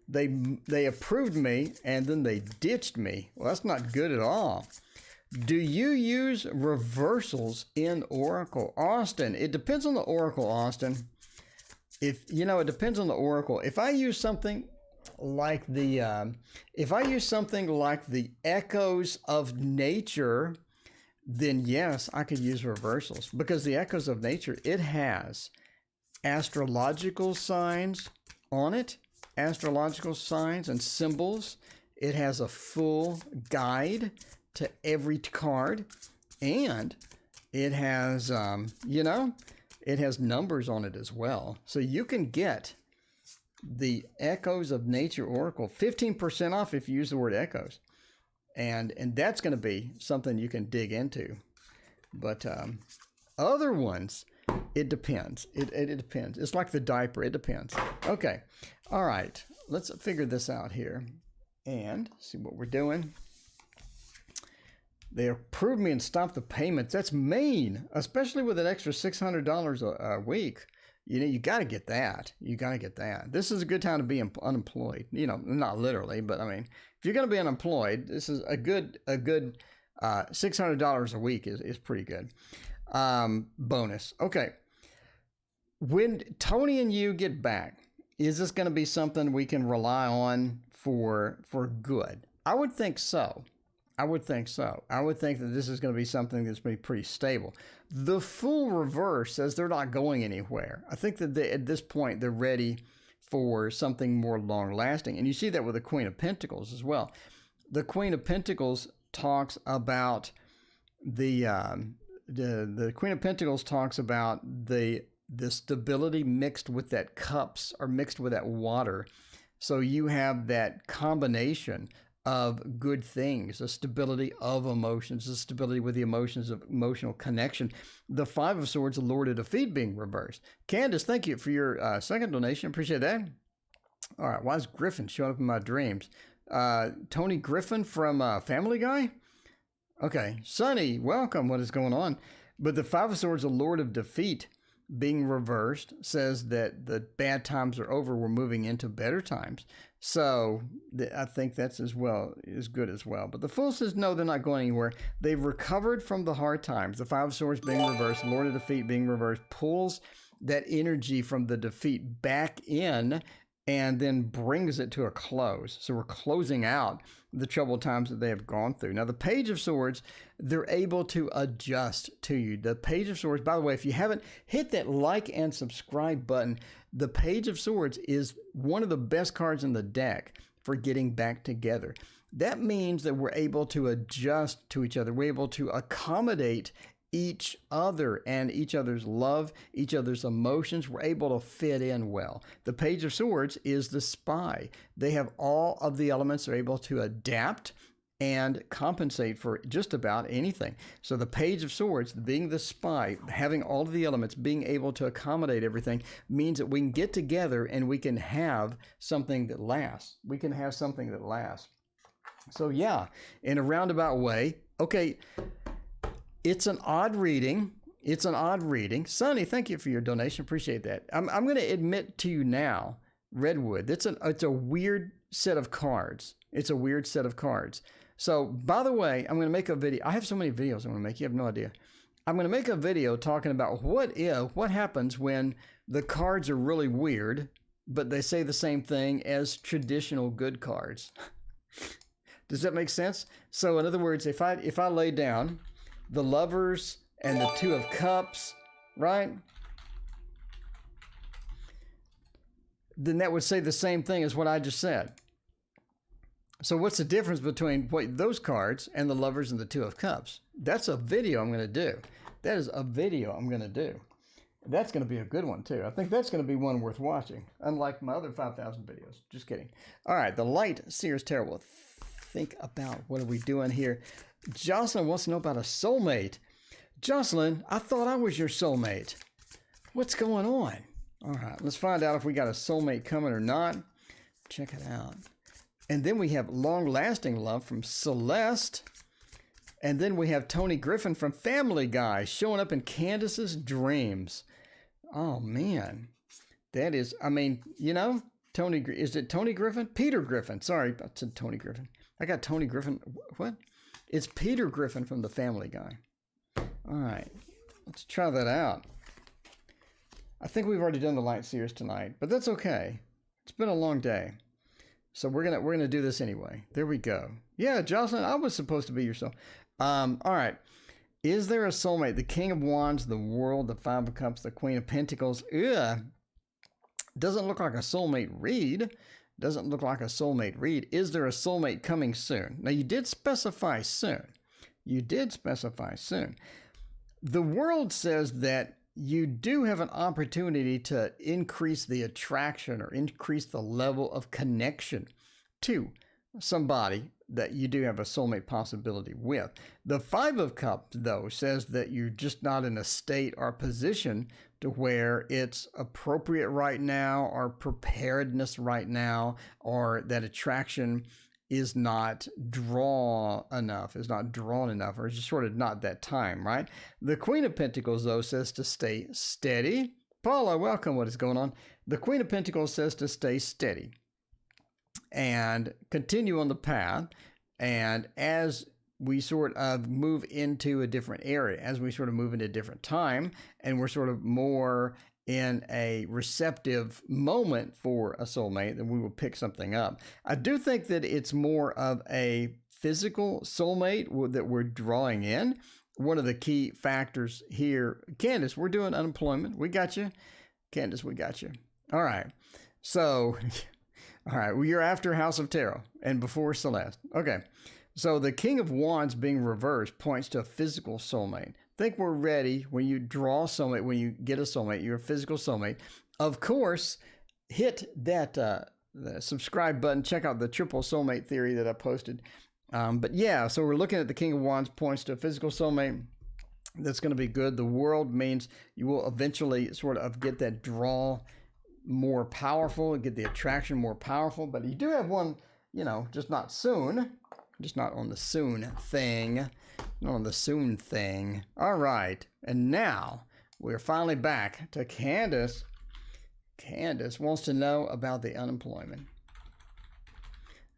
They approved me, and then they ditched me. Well, that's not good at all. Do you use reversals in Oracle? Austin, it depends on the Oracle, Austin. It depends on the Oracle. If I use something like the Echoes of Nature, then yes, I could use reversals, because the Echoes of Nature, it has astrological signs on it. Astrological signs and symbols. It has a full guide to every card, and it has it has numbers on it as well. So you can get the Echoes of Nature Oracle 15% off if you use the word echoes, and that's going to be something you can dig into. But other ones, It depends. It depends. It's like the diaper. It depends. Okay. All right. Let's figure this out here and see what we're doing. They approved me and stopped the payments. That's mean, especially with an extra $600 a week. You know, you got to get that. You got to get that. This is a good time to be unemployed. You know, not literally, but I mean, if you're going to be unemployed, this is a good $600 a week is pretty good. Bonus. Okay. When Tony and you get back, is this going to be something we can rely on for good? I would think so. I would think so. I would think that this is going to be something that's going to be pretty stable. The full reverse says they're not going anywhere. I think that at this point, they're ready for something more long-lasting. And you see that with the Queen of Pentacles as well. The Queen of Pentacles talks about the Queen of Pentacles talks about the stability mixed with that cups or mixed with that water. So you have that combination of good things, the stability of emotions, the stability with the emotions of emotional connection. The Five of Swords, the Lord of Defeat being reversed. Candace, thank you for your second donation. Appreciate that. All right, why is Griffin showing up in my dreams? Tony Griffin from Family Guy? Okay, Sonny, welcome. What is going on? But the Five of Swords, the Lord of Defeat being reversed, says that the bad times are over. We're moving into better times. So I think that's as good as well. But the Fool says, no, they're not going anywhere. They've recovered from the hard times. The Five of Swords being reversed, Lord of Defeat being reversed, pulls that energy from the defeat back in and then brings it to a close. So we're closing out the troubled times that they have gone through. Now, the Page of Swords, they're able to adjust to you. The Page of Swords, by the way, if you haven't, hit that like and subscribe button. The Page of Swords is one of the best cards in the deck for getting back together. That means that we're able to adjust to each other. We're able to accommodate each other and each other's love, each other's emotions. We're able to fit in well. The Page of Swords is the spy. They have all of the elements. They're able to adapt and compensate for just about anything. So the Page of Swords, being the spy, having all of the elements, being able to accommodate everything, means that we can get together and we can have something that lasts. We can have something that lasts. So yeah, in a roundabout way, okay, it's an odd reading. It's an odd reading. Sonny, thank you for your donation. Appreciate that. I'm going to admit to you now, Redwood, it's a weird set of cards. It's a weird set of cards. So, by the way, I'm going to make a video. I have so many videos I'm going to make. You have no idea. I'm going to make a video talking about what happens when the cards are really weird, but they say the same thing as traditional good cards. Does that make sense? So, in other words, if I lay down the Lovers and the Two of Cups, right? Then that would say the same thing as what I just said. So what's the difference between those cards and the Lovers and the Two of Cups? That's a video I'm going to do. That is a video I'm going to do. That's going to be a good one, too. I think that's going to be one worth watching, unlike my other 5,000 videos. Just kidding. All right, the Light Seer's Tarot. Well, think about what are we doing here. Jocelyn wants to know about a soulmate. Jocelyn, I thought I was your soulmate. What's going on? All right, let's find out if we got a soulmate coming or not. Check it out. And then we have Long-Lasting Love from Celeste. And then we have Tony Griffin from Family Guy showing up in Candace's dreams. Oh, man. That is, I mean, you know, is it Tony Griffin? Peter Griffin. Sorry, I said Tony Griffin. I got Tony Griffin. What? It's Peter Griffin from the Family Guy. All right. Let's try that out. I think we've already done the Light Seers tonight, but that's okay. It's been a long day. So we're gonna do this anyway. There we go. Yeah, Jocelyn, I was supposed to be your soul. All right. Is there a soulmate? The King of Wands, the World, the Five of Cups, the Queen of Pentacles. Ugh. Doesn't look like a soulmate read. Doesn't look like a soulmate read. Is there a soulmate coming soon? Now, you did specify soon. You did specify soon. The World says that you do have an opportunity to increase the attraction or increase the level of connection to somebody that you do have a soulmate possibility with. The Five of Cups, though, says that you're just not in a state or position to where it's appropriate right now, or preparedness right now, or that attraction is not drawn enough, or it's just sort of not that time, right? The Queen of Pentacles, though, says to stay steady. Paula, welcome. What is going on? The Queen of Pentacles says to stay steady and continue on the path. And as we sort of move into a different area, as we sort of move into a different time, and we're sort of more in a receptive moment for a soulmate, then we will pick something up. I do think that it's more of a physical soulmate that we're drawing in. One of the key factors here, Candace, we're doing unemployment. We got you. Candace, we got you. All right. So, all right, well, you're after House of Tarot and before Celeste. Okay. So the King of Wands being reversed points to a physical soulmate. Think we're ready when you draw a soulmate, when you get a soulmate, you're a physical soulmate. Of course, hit that the subscribe button. Check out the triple soulmate theory that I posted. But yeah, so we're looking at the King of Wands points to a physical soulmate. That's going to be good. The World means you will eventually sort of get that draw more powerful, get the attraction more powerful. But you do have one, you know, just not soon. Just not on the soon thing. Not on the soon thing. All right. And now we're finally back to Candace. Candace wants to know about the unemployment.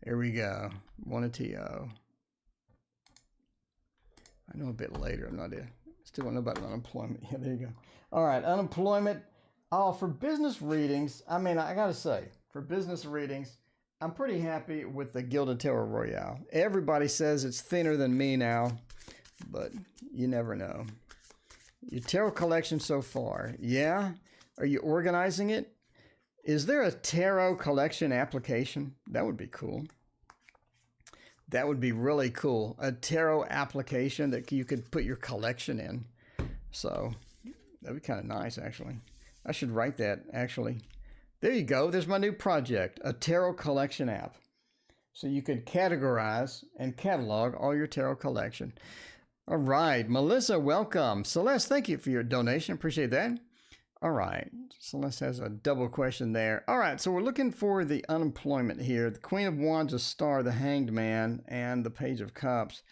Here we go. One of TO. I know a bit later. I'm not still want to know about unemployment. Yeah, there you go. All right. Unemployment. Oh, for business readings, I mean, I got to say, for business readings, I'm pretty happy with the Gilded Tarot Royale. Everybody says it's thinner than me now, but you never know. Your tarot collection so far, yeah? Are you organizing it? Is there a tarot collection application? That would be cool. That would be really cool. A tarot application that you could put your collection in. So that'd be kind of nice, actually. I should write that, actually. There you go. There's my new project, a tarot collection app. So you can categorize and catalog all your tarot collection. All right. Melissa, welcome. Celeste, thank you for your donation. Appreciate that. All right. Celeste has a double question there. All right. So we're looking for the unemployment here. The Queen of Wands, a Star, the Hanged Man, and the Page of Cups.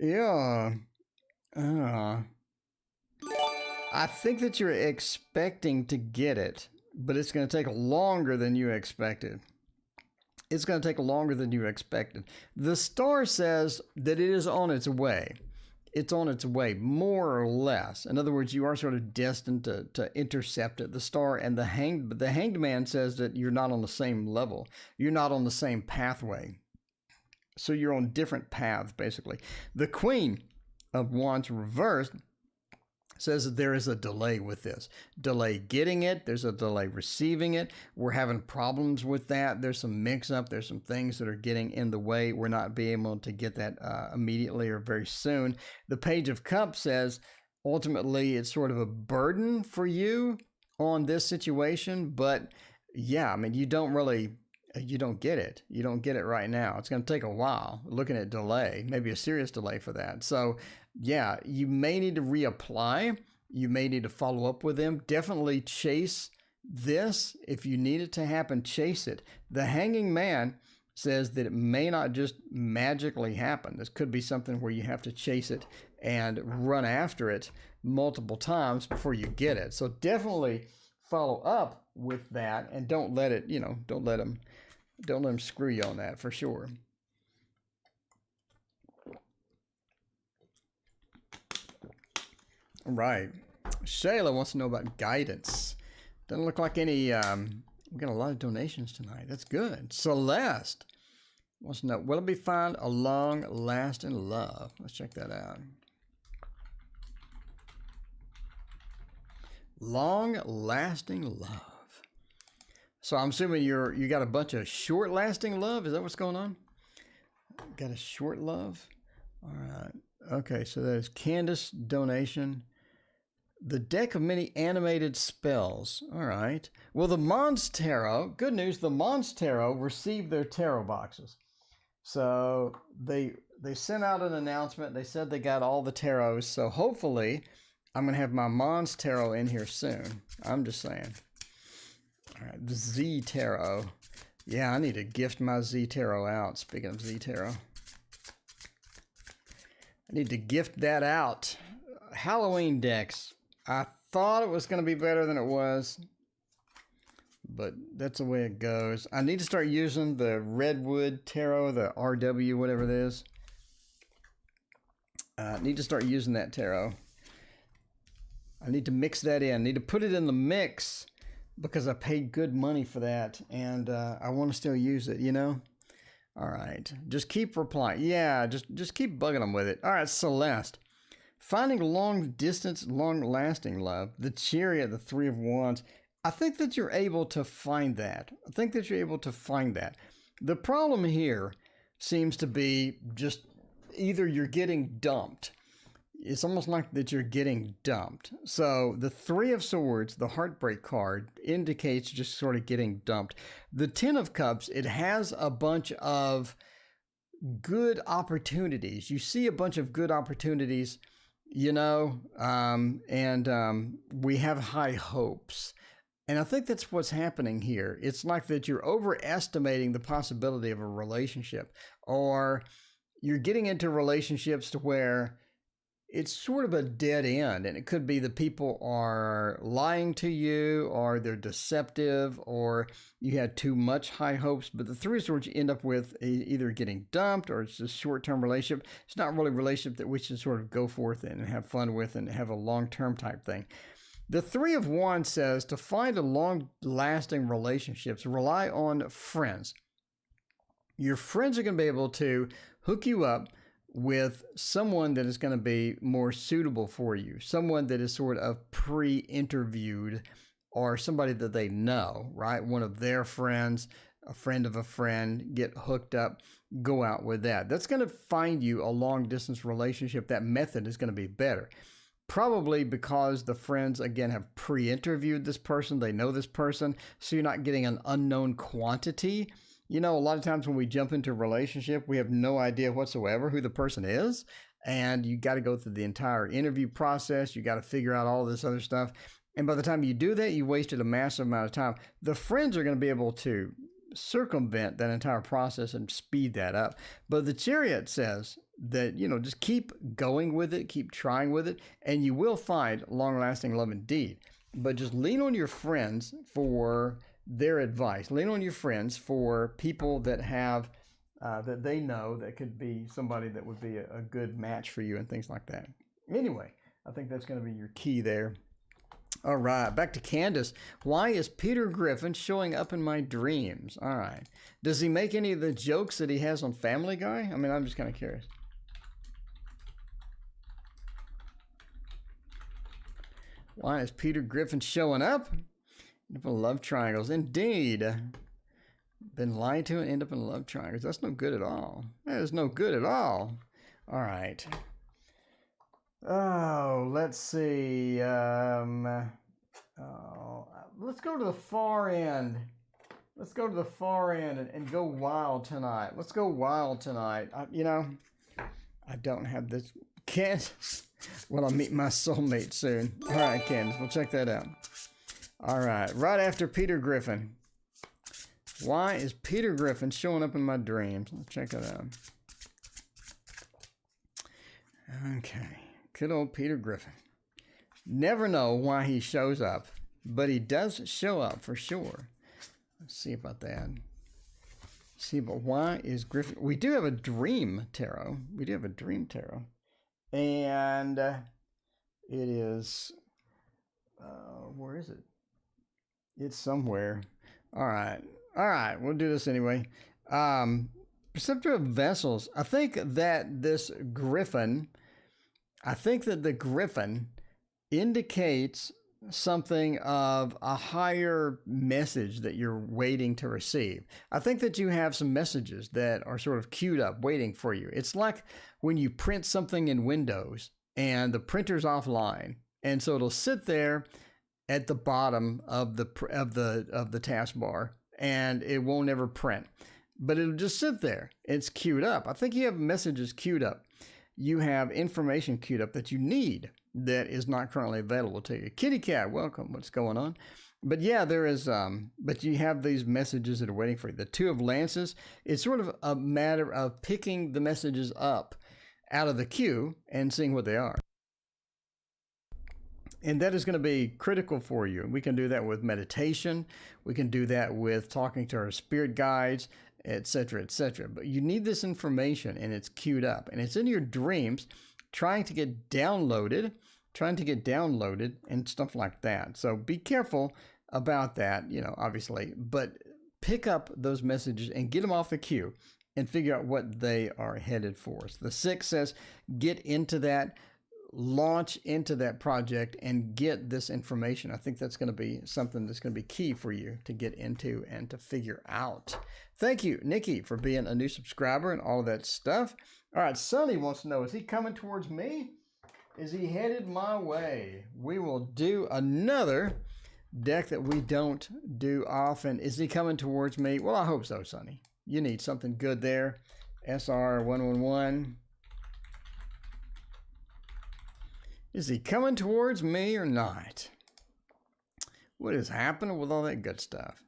Yeah. I think that you're expecting to get it, but it's going to take longer than you expected. It's going to take longer than you expected. The Star says that it is on its way. It's on its way, more or less. In other words, you are sort of destined to intercept it. The Star and the Hanged Man says that you're not on the same level. You're not on the same pathway. So you're on different paths, basically. The Queen of Wands reversed says that there is a delay with this. Delay getting it. There's a delay receiving it. We're having problems with that. There's some mix-up. There's some things that are getting in the way. We're not being able to get that immediately or very soon. The Page of Cups says, ultimately, it's sort of a burden for you on this situation. But, yeah, I mean, you don't get it. You don't get it right now. It's going to take a while. Looking at delay, maybe a serious delay for that. So, yeah, you may need to reapply. You may need to follow up with them. Definitely chase this. If you need it to happen, chase it. The Hanging Man says that it may not just magically happen. This could be something where you have to chase it and run after it multiple times before you get it. So definitely follow up with that and don't let it, don't let them screw you on that for sure. All right. Shayla wants to know about guidance. Doesn't look like any, we got a lot of donations tonight. That's good. Celeste wants to know, will it be found a long-lasting love? Let's check that out. Long-lasting love. So I'm assuming you got a bunch of short-lasting love? Is that what's going on? Got a short love? All right. Okay, so there's Candace donation. The deck of many animated spells. All right. Well, the Mons Tarot, good news, the Mons Tarot received their tarot boxes. So they sent out an announcement. They said they got all the tarots. So hopefully I'm going to have my Mons tarot in here soon. I'm just saying. All right, the Z tarot. Yeah, I need to gift my Z tarot out. Speaking of Z tarot, I need to gift that out. Halloween decks. I thought it was going to be better than it was, but that's the way it goes. I need to start using the Redwood Tarot, the RW, whatever it is. I need to start using that tarot. I need to mix that in. I need to put it in the mix because I paid good money for that, and I want to still use it, you know? All right. Just keep replying. Yeah, just keep bugging them with it. All right, Celeste. Finding long-distance, long-lasting love. The Chariot, the Three of Wands. I think that you're able to find that. The problem here seems to be just either you're getting dumped. It's almost like that you're getting dumped. So the Three of Swords, the heartbreak card, indicates just sort of getting dumped. The Ten of Cups, it has a bunch of good opportunities. You see a bunch of good opportunities, you know, and we have high hopes. And I think that's what's happening here. It's like that you're overestimating the possibility of a relationship, or you're getting into relationships to where it's sort of a dead end. And it could be the people are lying to you, or they're deceptive, or you had too much high hopes. But the Three of Swords you end up with either getting dumped, or it's a short-term relationship. It's not really a relationship that we should sort of go forth in and have fun with and have a long-term type thing. The Three of Wands says to find a long-lasting relationships, rely on friends. Your friends are going to be able to hook you up with someone that is going to be more suitable for you, someone that is sort of pre-interviewed, or somebody that they know, right? One of their friends, a friend of a friend, get hooked up, go out with that. That's going to find you a long-distance relationship. That method is going to be better. Probably because the friends, again, have pre-interviewed this person. They know this person, so you're not getting an unknown quantity. You know, a lot of times when we jump into a relationship, we have no idea whatsoever who the person is, and you got to go through the entire interview process. You got to figure out all this other stuff, and by the time you do that, you wasted a massive amount of time. The friends are going to be able to circumvent that entire process and speed that up. But the Chariot says that, you know, just keep going with it, keep trying with it, and you will find long-lasting love indeed. But just lean on your friends for their advice. Lean on your friends for people that have, that they know that could be somebody that would be a good match for you and things like that. Anyway, I think that's going to be your key there. All right, back to Candace. Why is Peter Griffin showing up in my dreams? All right. Does he make any of the jokes that he has on Family Guy? I mean, I'm just kind of curious. Why is Peter Griffin showing up? End up in love triangles. Indeed. Been lied to and end up in love triangles. That's no good at all. That is no good at all. All right. Oh, let's see. Let's go to the far end. Let's go to the far end and go wild tonight. Let's go wild tonight. You know, I don't have this. Candace. Well, I'll meet my soulmate soon. All right, Candace, we'll check that out. All right, right after Peter Griffin. Why is Peter Griffin showing up in my dreams? Let's check that out. Okay. Good old Peter Griffin. Never know why he shows up, but he does show up for sure. Let's see about that. See, but why is Griffin? We do have a dream tarot. And it is, where is it? It's somewhere. All right, we'll do this anyway. Preceptor of Vessels. I think that the Griffin indicates something of a higher message that you're waiting to receive. I think that you have some messages that are sort of queued up waiting for you. It's like when you print something in Windows and the printer's offline, and so it'll sit there at the bottom of the taskbar and it won't ever print. but it'll just sit there. It's queued up. I think you have messages queued up. You have information queued up that you need that is not currently available to you. Kitty cat, welcome. What's going on? But yeah, there is, but you have these messages that are waiting for you. The Two of Lances, it's sort of a matter of picking the messages up out of the queue and seeing what they are. And that is going to be critical for you. We can do that with meditation. We can do that with talking to our spirit guides, etc., etc. But you need this information, and it's queued up. And it's in your dreams trying to get downloaded, and stuff like that. So be careful about that, obviously. But pick up those messages and get them off the queue and figure out what they are headed for. So the 6 says, get into that, launch into that project and get this information. I think that's going to be something that's going to be key for you to get into and to figure out. Thank you, Nikki, for being a new subscriber and all that stuff. All right, Sonny wants to know, is he coming towards me? Is he headed my way? We will do another deck that we don't do often. Is he coming towards me? Well, I hope so, Sonny. You need something good there. SR111. Is he coming towards me or not? What is happening with all that good stuff?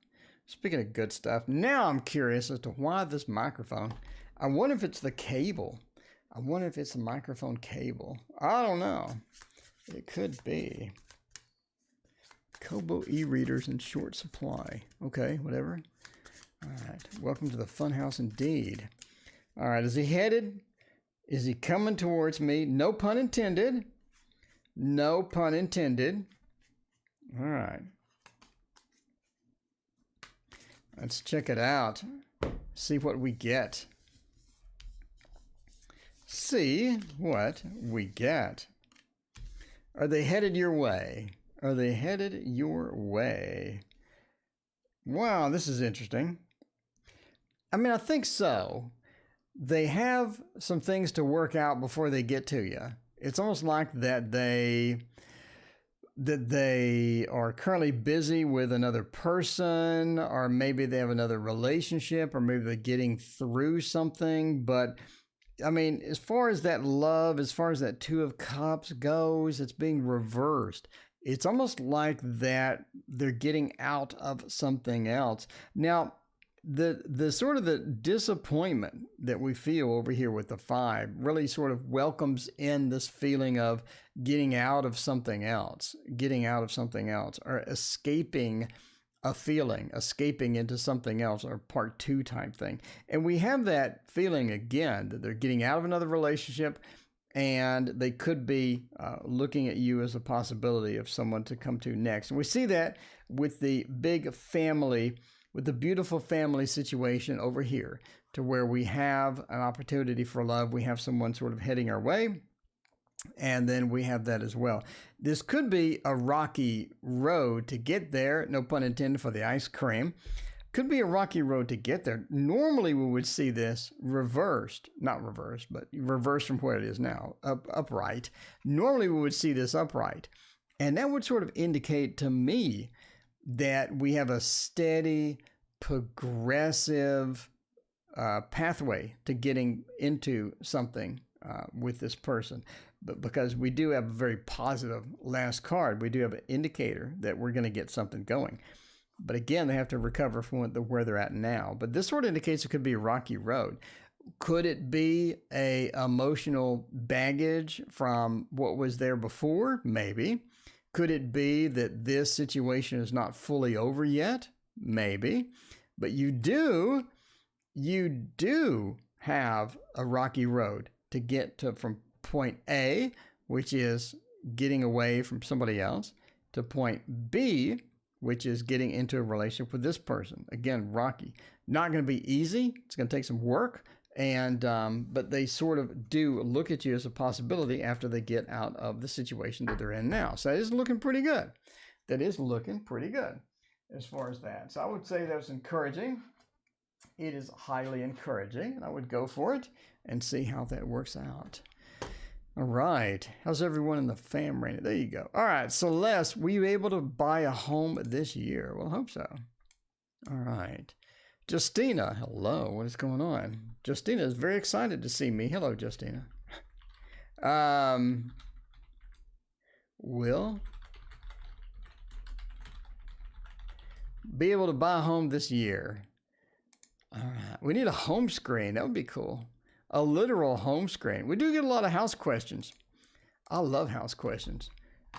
Speaking of good stuff, now I'm curious as to why this microphone. I wonder if it's the cable. I wonder if it's the microphone cable. I don't know. It could be. Kobo e-readers in short supply. Okay, whatever. All right. Welcome to the funhouse indeed. All right. Is he headed? Is he coming towards me? No pun intended. No pun intended. All right. Let's check it out. See what we get. See what we get. Are they headed your way? Are they headed your way? Wow, this is interesting. I mean, I think so. They have some things to work out before they get to you. It's almost like that they are currently busy with another person, or maybe they have another relationship, or maybe they're getting through something. But I mean, as far as that love, as far as that Two of Cups goes, it's being reversed. It's almost like that they're getting out of something else. Now, the sort of the disappointment that we feel over here with the 5 really sort of welcomes in this feeling of getting out of something else, or escaping a feeling, escaping into something else, or part 2 type thing. And we have that feeling again that they're getting out of another relationship, and they could be looking at you as a possibility of someone to come to next. And we see that with the big family, with the beautiful family situation over here, to where we have an opportunity for love. We have someone sort of heading our way, and then we have that as well. This could be a rocky road to get there, no pun intended for the ice cream. Could be a rocky road to get there. Normally we would see this reversed, not reversed, but reversed from where it is now, upright. Normally we would see this upright. And that would sort of indicate to me that we have a steady, progressive pathway to getting into something with this person. But because we do have a very positive last card, we do have an indicator that we're going to get something going. But again, they have to recover from where they're at now. But this sort of indicates it could be a rocky road. Could it be a emotional baggage from what was there before? Maybe. Could it be that this situation is not fully over yet? Maybe. But you do have a rocky road to get to from point A, which is getting away from somebody else, to point B, which is getting into a relationship with this person. Again, rocky. Not going to be easy. It's going to take some work. And but they sort of do look at you as a possibility after they get out of the situation that they're in now. So that is looking pretty good. That is looking pretty good as far as that. So I would say that's encouraging. It is highly encouraging. And I would go for it and see how that works out. All right. How's everyone in the fam rating? There you go. All right. Celeste, were you able to buy a home this year? Well, I hope so. All right. Justina, hello. What is going on? Justina is very excited to see me. Hello, Justina. Will be able to buy a home this year. All right. We need a home screen. That would be cool. A literal home screen. We do get a lot of house questions. I love house questions.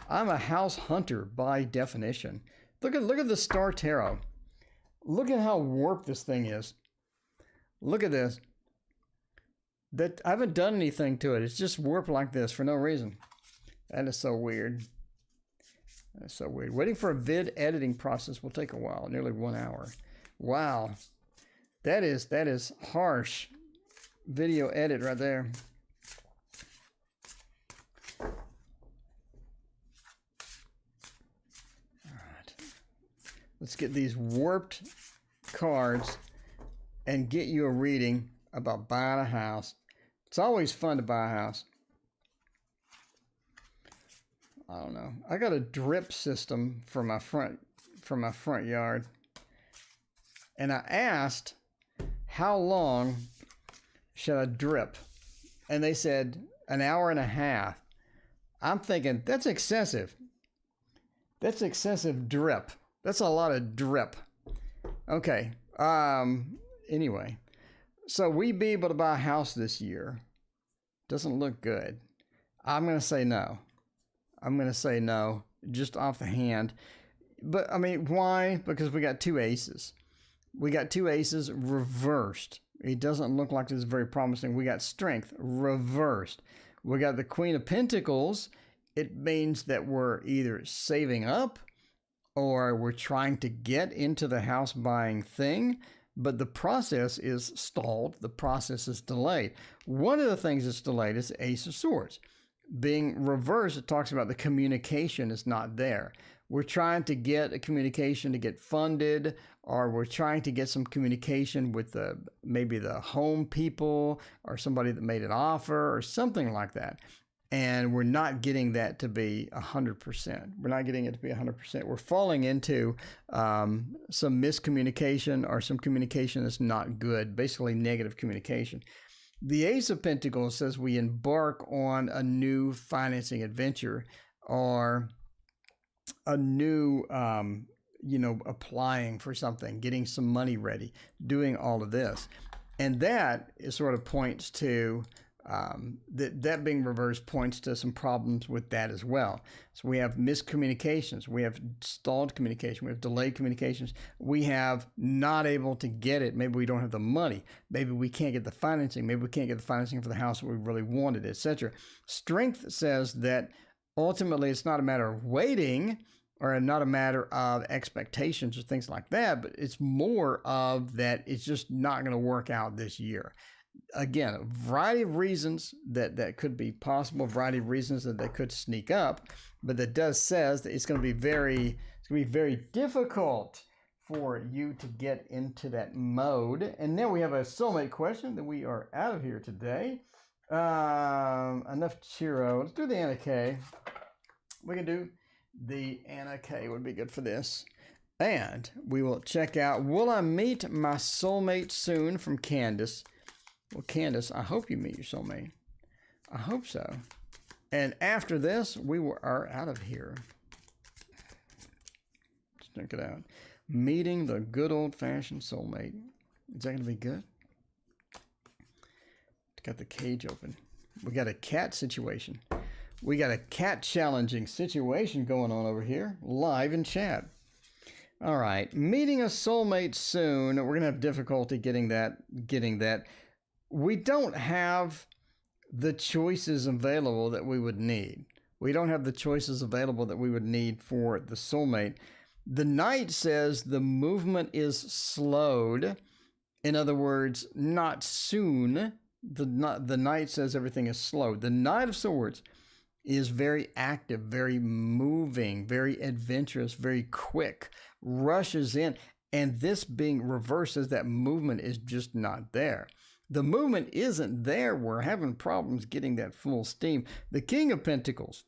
I'm a house hunter by definition. Look at the Star Tarot. Look at how warped this thing is. Look at this. That I haven't done anything to it. It's just warped like this for no reason. That is so weird. That's so weird. Waiting for a vid editing process will take a while, nearly 1 hour. Wow. That is harsh video edit right there. All right. Let's get these warped cards and get you a reading about buying a house. It's always fun to buy a house. I don't know. I got a drip system for my front yard. And I asked, how long should I drip? And they said an hour and a half. I'm thinking that's excessive. That's excessive drip. That's a lot of drip. Okay. Anyway, so we be able to buy a house this year. Doesn't look good. I'm going to say no. I'm going to say no, just off the hand. But, I mean, why? Because we got two aces. We got two aces reversed. It doesn't look like this is very promising. We got strength reversed. We got the Queen of Pentacles. It means that we're either saving up or we're trying to get into the house buying thing, but the process is stalled. The process is delayed. One of the things that's delayed is the Ace of Swords. Being reversed, it talks about the communication is not there. We're trying to get a communication to get funded, or we're trying to get some communication with maybe the home people or somebody that made an offer or something like that. And we're not getting that to be 100%. We're not getting it to be 100%. We're falling into some miscommunication or some communication that's not good, basically negative communication. The Ace of Pentacles says we embark on a new financing adventure or a new, applying for something, getting some money ready, doing all of this. And that is sort of points to, that being reversed points to some problems with that as well. So we have miscommunications, we have stalled communication, we have delayed communications, we have not able to get it. Maybe we don't have the money. Maybe we can't get the financing. Maybe we can't get the financing for the house that we really wanted, etc. Strength says that ultimately it's not a matter of waiting or not a matter of expectations or things like that, but it's more of that it's just not going to work out this year. Again, a variety of reasons that could be possible, a variety of reasons that they could sneak up, but that does says that it's going to be very difficult for you to get into that mode. And now we have a soulmate question that we are out of here today. Enough Chiro. Let's do the Anna K. We can do the Anna K. Would be good for this. And we will check out, will I meet my soulmate soon, from Candace. Well, Candace, I hope you meet your soulmate. I hope so. And after this, we are out of here. Let's check it out. Meeting the good old-fashioned soulmate. Is that going to be good? Got the cage open. We got a cat situation. We got a cat challenging situation going on over here, live in chat. All right, meeting a soulmate soon. We're going to have difficulty getting that. We don't have the choices available that we would need. We don't have the choices available that we would need for the soulmate. The Knight says the movement is slowed. In other words, not soon. The Knight says everything is slow. The Knight of Swords is very active, very moving, very adventurous, very quick, rushes in. And this being reverses, that movement is just not there. The movement isn't there. We're having problems getting that full steam. The King of Pentacles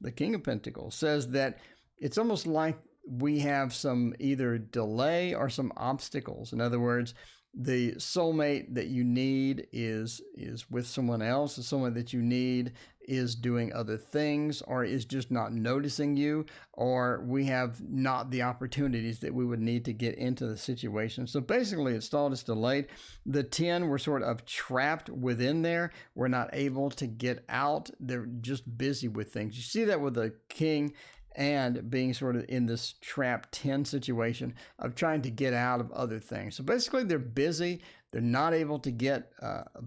says that it's almost like we have some either delay or some obstacles. In other words, the soulmate that you need is with someone else. The soulmate that you need is doing other things, or is just not noticing you, or we have not the opportunities that we would need to get into the situation. So basically it's stalled, it's delayed. The 10, we're sort of trapped within there. We're not able to get out. They're just busy with things. You see that with the king and being sort of in this trap 10 situation of trying to get out of other things. So basically they're busy. They're not able to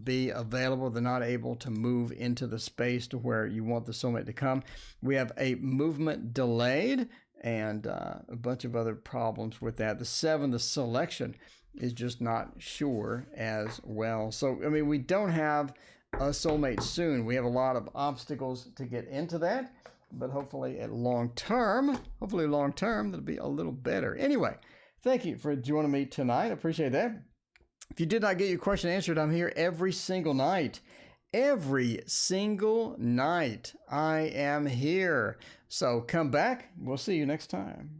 be available. They're not able to move into the space to where you want the soulmate to come. We have a movement delayed and a bunch of other problems with that. The 7, the selection, is just not sure as well. So, I mean, we don't have a soulmate soon. We have a lot of obstacles to get into that. But hopefully long term, that'll be a little better. Anyway, thank you for joining me tonight. I appreciate that. If you did not get your question answered, I'm here every single night. Every single night I am here. So come back. We'll see you next time.